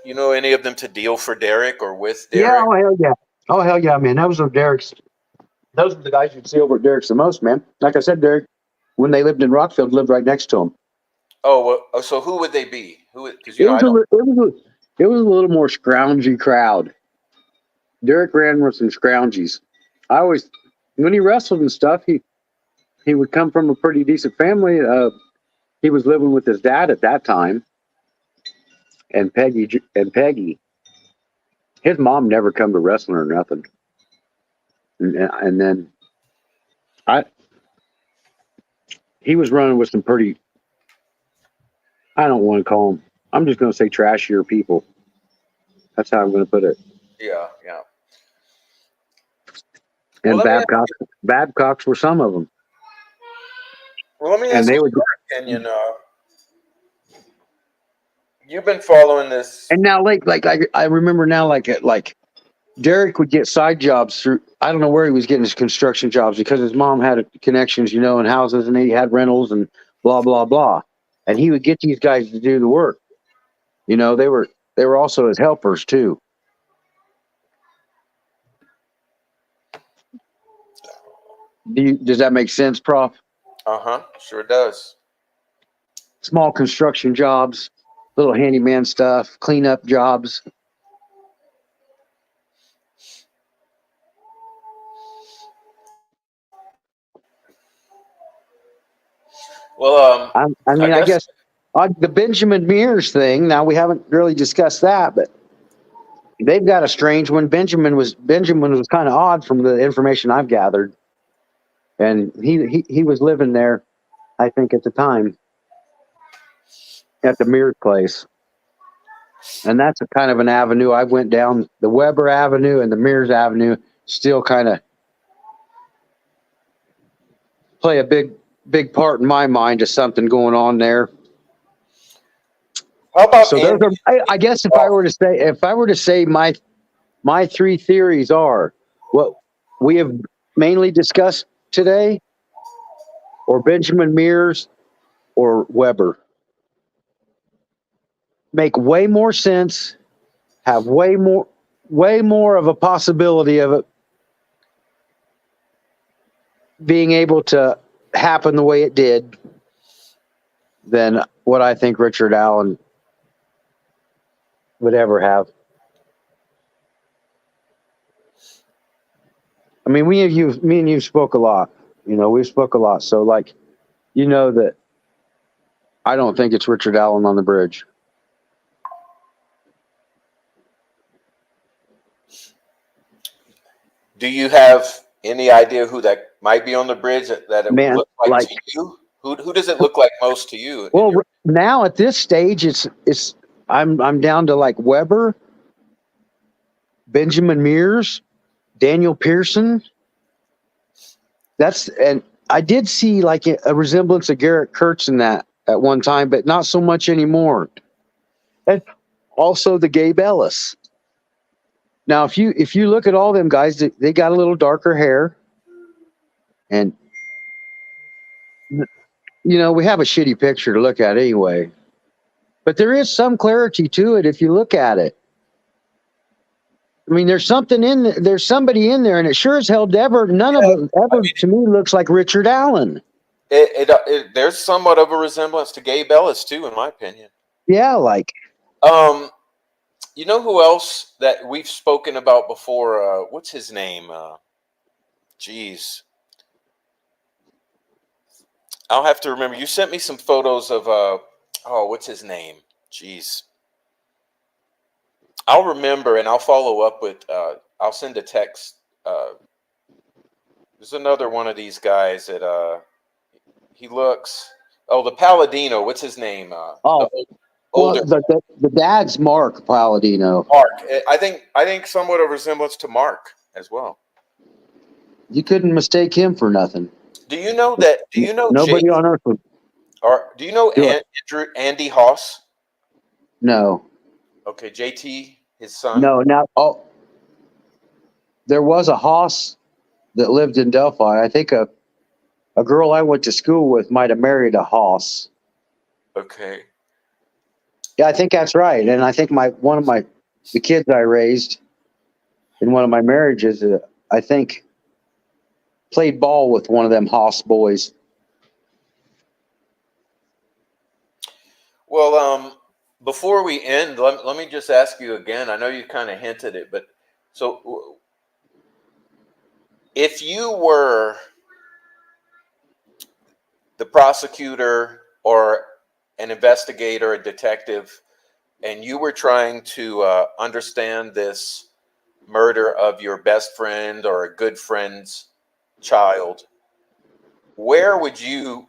You know any of them to deal for Derek or with Yeah, Derek? oh hell yeah. Oh hell yeah, man. Those were the guys you'd see over at Derek's the most, man. Like I said, Derek, when they lived in Rockfield, lived right next to him. Oh, well, so who would they be? Because It was a little more scroungy crowd. Derek ran with some scroungies. When he wrestled and stuff, he would come from a pretty decent family. He was living with his dad at that time, and Peggy. His mom never come to wrestling or nothing. And then he was running with some pretty, I don't want to call them, I'm just going to say trashier people. That's how I'm going to put it. Yeah, yeah. And Well, Babcocks were some of them. Well, let me ask you your opinion. You've been following this. And now, I remember now, like Derek would get side jobs through. I don't know where he was getting his construction jobs because his mom had connections, in houses, and he had rentals and blah blah blah. And he would get these guys to do the work. You know, they were also his helpers too. Does that make sense, Prof? Sure does. Small construction jobs, little handyman stuff, cleanup jobs. Well, I mean, I guess the Benjamin Mears thing. Now we haven't really discussed that, but they've got a strange one. Benjamin was kind of odd from the information I've gathered, and he was living there, I think, at the time at the Mears place, and that's a kind of an avenue I went down. The Weber Avenue and the Mears Avenue still kind of play a big part in my mind of something going on there. how about So those are, I guess, if I were to say my three theories are what we have mainly discussed today, or Benjamin Mears, or Weber. Make way more sense, have way more of a possibility of it being able to happen the way it did than what I think Richard Allen would ever have. I mean, me and you spoke a lot. You know, we spoke a lot. So, like, you know that I don't think it's Richard Allen on the bridge. do you have any idea who that might be on the bridge that it Man, looks like like, to you? Who does it look like most to you? well, now at this stage, it's I'm down to like Weber, Benjamin Mears, Daniel Pearson. And I did see like a resemblance of Garrett Kurtz in that at one time, but not so much anymore. And also the Gabe Ellis. Now, if you look at all them guys, they got a little darker hair, and you know, we have a shitty picture to look at anyway. But there is some clarity to it if you look at it. I mean, there's something there's somebody in there, and it sure as hell none of it ever to me looks like Richard Allen. There's somewhat of a resemblance to Gabe Ellis too, in my opinion. Yeah, like. You know who else that we've spoken about before? What's his name? Geez. I'll have to remember. You sent me some photos of, what's his name? Jeez. I'll remember and I'll follow up with, I'll send a text. There's another one of these guys that he looks, the Palladino. What's his name? Older. Well, the dad's Mark Palladino. Mark. I think somewhat of resemblance to Mark as well. You couldn't mistake him for nothing. Do you know that? Do you know nobody on earth would? Or do you know Andy Haas? No. Okay, JT, his son. No. Now, there was a Haas that lived in Delphi. I think a girl I went to school with might have married a Haas. Okay. Yeah, I think that's right. And I think the kids I raised in one of my marriages, I think, played ball with one of them Haas boys. Well, before we end, let me just ask you again. I know you kind of hinted it, but so if you were the prosecutor or an investigator, a detective, and you were trying to understand this murder of your best friend or a good friend's child, where would you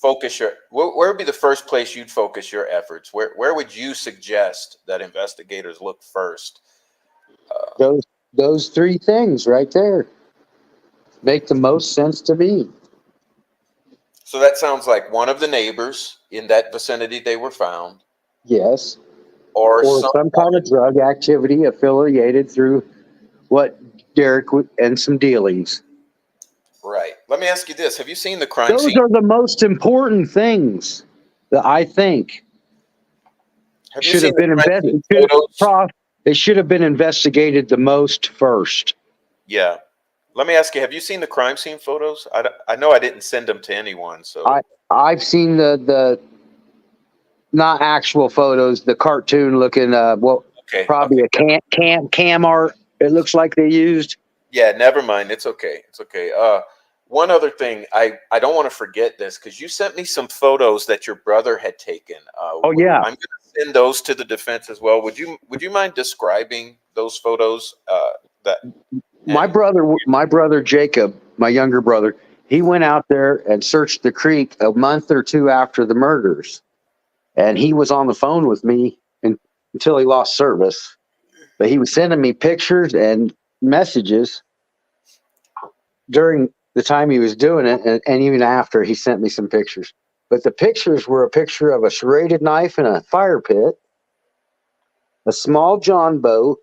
focus where would be the first place you'd focus your efforts? Where would you suggest that investigators look first? Those three things right there make the most sense to me. So that sounds like one of the neighbors in that vicinity they were found. Yes. Or some kind of drug activity affiliated through what Derek and some dealings. Right. Let me ask you this. Have you seen the crime scene? Those are the most important things that I think. Have you Should seen have been the crime scene investigated. photos? It should have been investigated the most first. Yeah. Let me ask you, have you seen the crime scene photos? I know I didn't send them to anyone, so. I've seen the not actual photos, the cartoon looking Okay. probably Okay. a cam art. It looks like they used. Yeah, never mind. It's okay. It's okay. One other thing, I don't want to forget this because you sent me some photos that your brother had taken. Oh yeah, I'm going to send those to the defense as well. Would you mind describing those photos? That and my brother Jacob, my younger brother, he went out there and searched the creek a month or two after the murders, and he was on the phone with me until he lost service. But he was sending me pictures and messages during the time he was doing it, and even after he sent me some pictures. But the pictures were a picture of a serrated knife in a fire pit, a small John boat,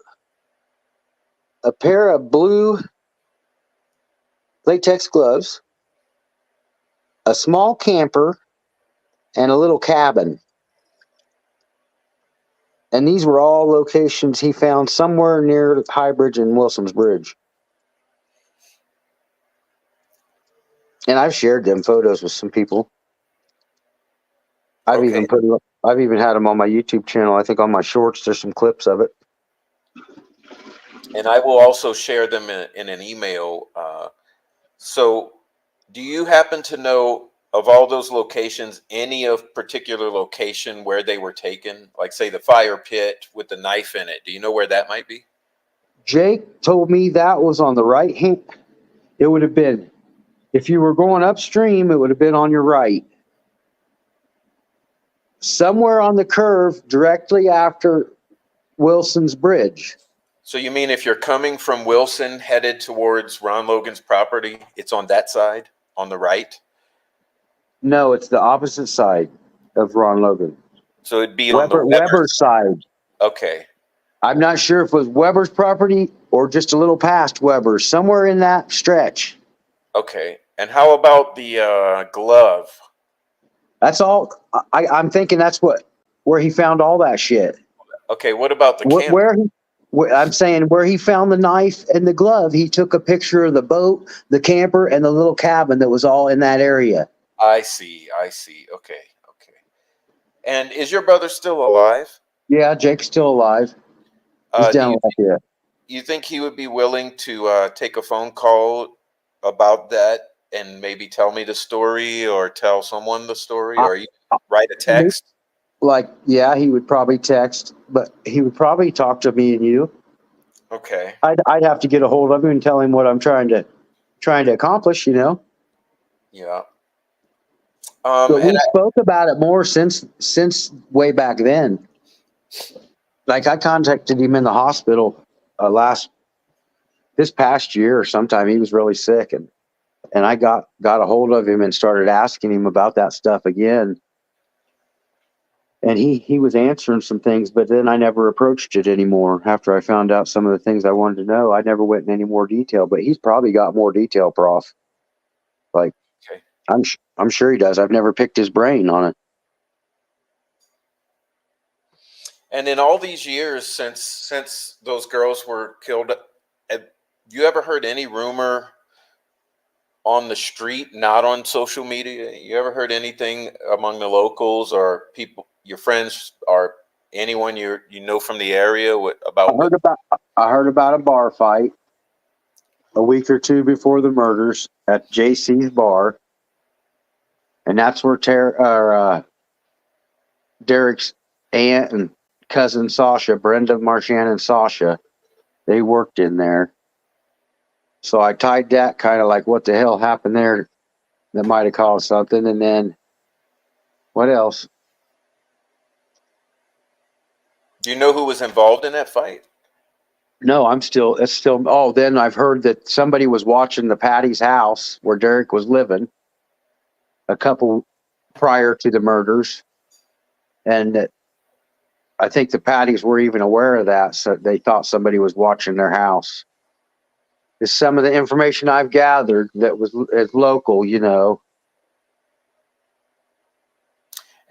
a pair of blue latex gloves, a small camper, and a little cabin. And these were all locations he found somewhere near High Bridge and Wilson's Bridge. And I've shared them photos with some people. okay, I've even had them on my YouTube channel. I think on my shorts there's some clips of it. and I will also share them in an email. So, do you happen to know of all those locations any of particular location where they were taken? Like, say, the fire pit with the knife in it. Do you know where that might be? Jake told me that was on the right hand. It would have been, if you were going upstream, it would have been on your right. Somewhere on the curve directly after Wilson's Bridge. So you mean if you're coming from Wilson headed towards Ron Logan's property, it's on that side, on the right? No, it's the opposite side of Ron Logan. So it'd be on the Weber's side. Okay. I'm not sure if it was Weber's property or just a little past Weber's, somewhere in that stretch. Okay. And how about the glove? That's all. I'm thinking that's where he found all that shit. Okay, what about the camera? I'm saying where he found the knife and the glove, he took a picture of the boat, the camper, and the little cabin that was all in that area. I see. Okay. And is your brother still alive? Yeah, Jake's still alive. He's Do down you, like that. you think he would be willing to take a phone call about that and maybe tell me the story or tell someone the story or you write a text? Like, yeah, he would probably text, but he would probably talk to me and you. Okay. I'd have to get a hold of him and tell him what I'm trying to accomplish, Yeah. But we And spoke about it more since way back then. Like I contacted him in the hospital this past year or sometime. He was really sick, and I got a hold of him and started asking him about that stuff again. And he was answering some things, but then I never approached it anymore. After I found out some of the things I wanted to know, I never went in any more detail. But he's probably got more detail, Prof. Like, okay. I'm sure he does. I've never picked his brain on it. And in all these years since those girls were killed, have you ever heard any rumor on the street, not on social media? You ever heard anything among the locals or people, your friends, or anyone you know from the area about what? I heard about a bar fight a week or two before the murders at JC's bar, and that's where Derek's aunt and cousin Sasha, Brenda, Marchand, and Sasha, they worked in there. So I tied that kind of like what the hell happened there that might have caused something. And then what else? Do you know who was involved in that fight? No, oh, then I've heard that somebody was watching the Patty's house where Derek was living a couple prior to the murders. And that I think the Patties were even aware of that. So they thought somebody was watching their house. Is some of the information I've gathered that was local,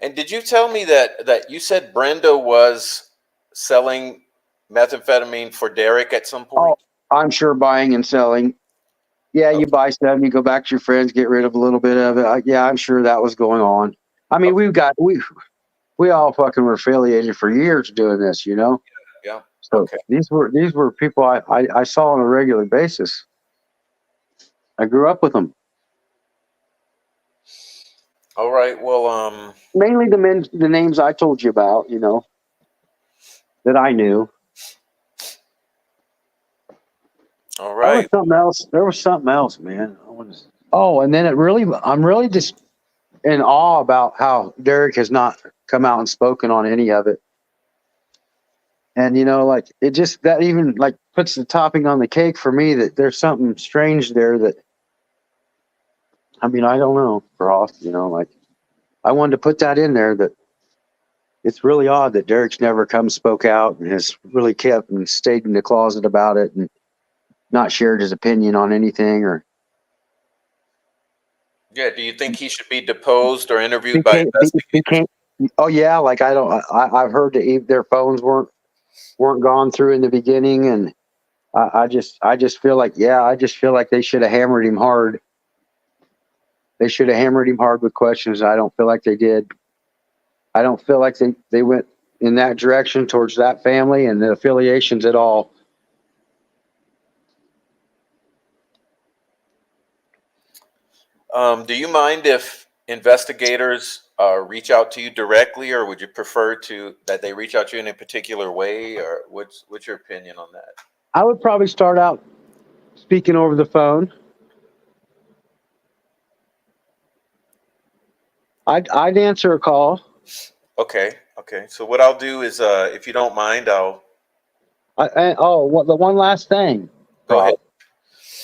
And did you tell me that you said Brenda was selling methamphetamine for Derek at some Oh, point? I'm sure buying and selling. Yeah, you Okay. buy some, you go back to your friends, get rid of a little bit of it. Yeah, I'm sure that was going on. I mean, Okay. we all fucking were affiliated for years doing this, you know. Yeah. So Okay. these were people I saw on a regular basis. I grew up with them. All right. Well, Mainly the names I told you about, you know, that I knew. all That was right. something else. There was something else, man. Oh, and then I'm really just in awe about how Derek has not come out and spoken on any of it. And you know, like it just that even like puts the topping on the cake for me that there's something strange there that I mean, I don't know, Ross, you know, like I wanted to put that in there that it's really odd that Derek's never come spoke out and has really kept and stayed in the closet about it and not shared his opinion on anything or Yeah. Do you think he should be deposed or interviewed by became investigators? became oh yeah, like I've heard that their phones weren't gone through in the beginning and I just feel like they should have hammered him hard. They should have hammered him hard with questions. I don't feel like they did. I don't feel like they went in that direction towards that family and the affiliations at all. Do you mind if investigators reach out to you directly, or would you prefer that they reach out to you in a particular way, or what's your opinion on that? I would probably start out speaking over the phone. I'd answer a call. Okay. Okay. So what I'll do is, if you don't mind, I'll The one last thing, go ahead. Prof.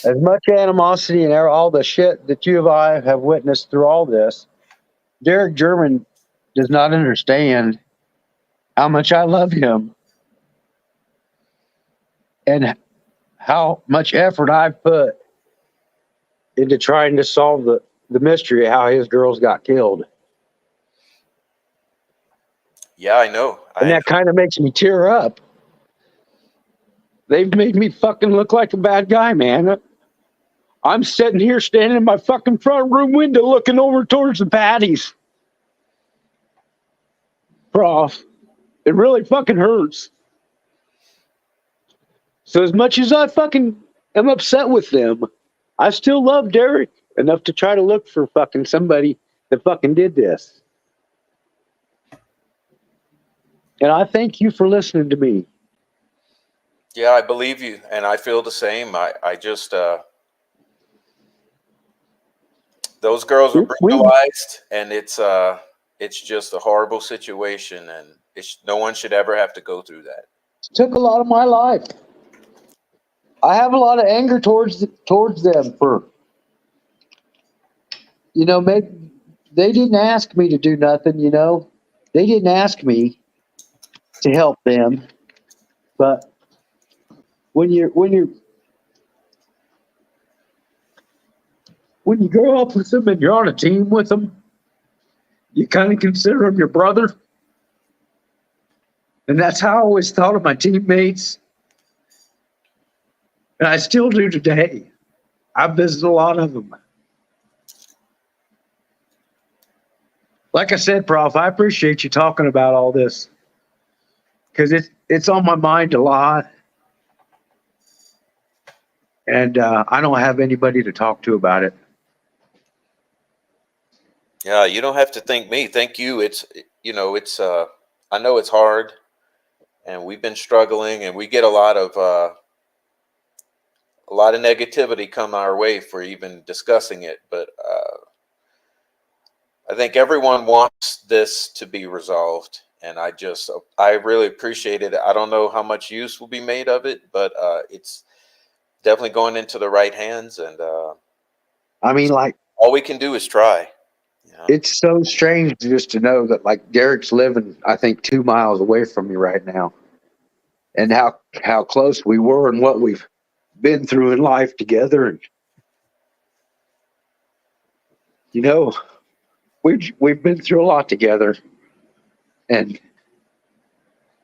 As much animosity and all the shit that you and I have witnessed through all this, Derek German does not understand how much I love him and how much effort I've put into trying to solve the mystery of how his girls got killed. Yeah, I know. And I that know. kind of makes me tear up. They've made me fucking look like a bad guy, man. I'm sitting here standing in my fucking front room window looking over towards the patties. Prof, it really fucking hurts. So as much as I fucking am upset with them, I still love Derek enough to try to look for fucking somebody that fucking did this. And I thank you for listening to me. Yeah, I believe you, and I feel the same. I just those girls were We brutalized, and it's just a horrible situation, and no one should ever have to go through that. took a lot of my life. I have a lot of anger towards them for, you know, maybe they didn't ask me to do nothing, you know. They didn't ask me to help them. But when you grow up with them and you're on a team with them, you kind of consider them your brother. And that's how I always thought of my teammates. And I still do today. I visit a lot of them. Like I said, Prof, I appreciate you talking about all this because it's on my mind a lot. And I don't have anybody to talk to about it. Yeah, you don't have to thank me. Thank you. It's I know it's hard, and we've been struggling, and we get a lot of negativity come our way for even discussing it. But I think everyone wants this to be resolved, and I really appreciate it. I don't know how much use will be made of it, but it's definitely going into the right hands, and I mean, like, all we can do is try. You know? it's so strange just to know that, like, Derek's living, I think, 2 miles away from me right now. And how close we were and what we've been through in life together. And, you know, we've been through a lot together, and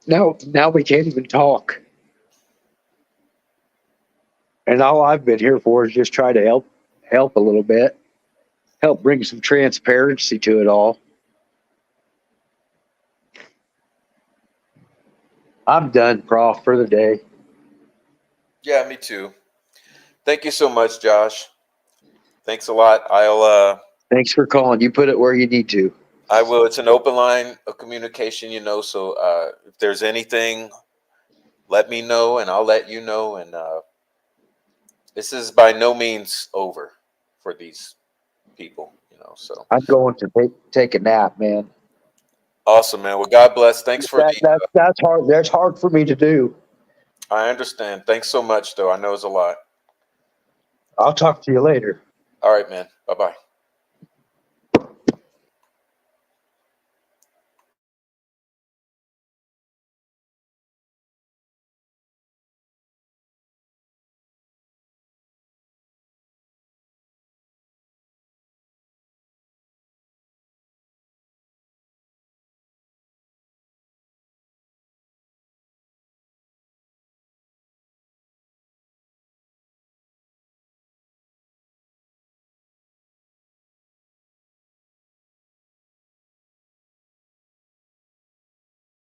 now we can't even talk. And all I've been here for is just try to help a little bit, help bring some transparency to it all. I'm done, Prof, for the day. Yeah, me too. Thank you so much, Josh. Thanks a lot. Thanks for calling. You put it where you need to. I will. It's an open line of communication, so if there's anything, let me know and I'll let you know. And this is by no means over for these people, so. I'm going to take a nap, man. Awesome, man. Well, God bless. Thanks for That's hard. That's hard for me to do. I understand. Thanks so much, though. I know it's a lot. I'll talk to you later. All right, man. Bye-bye.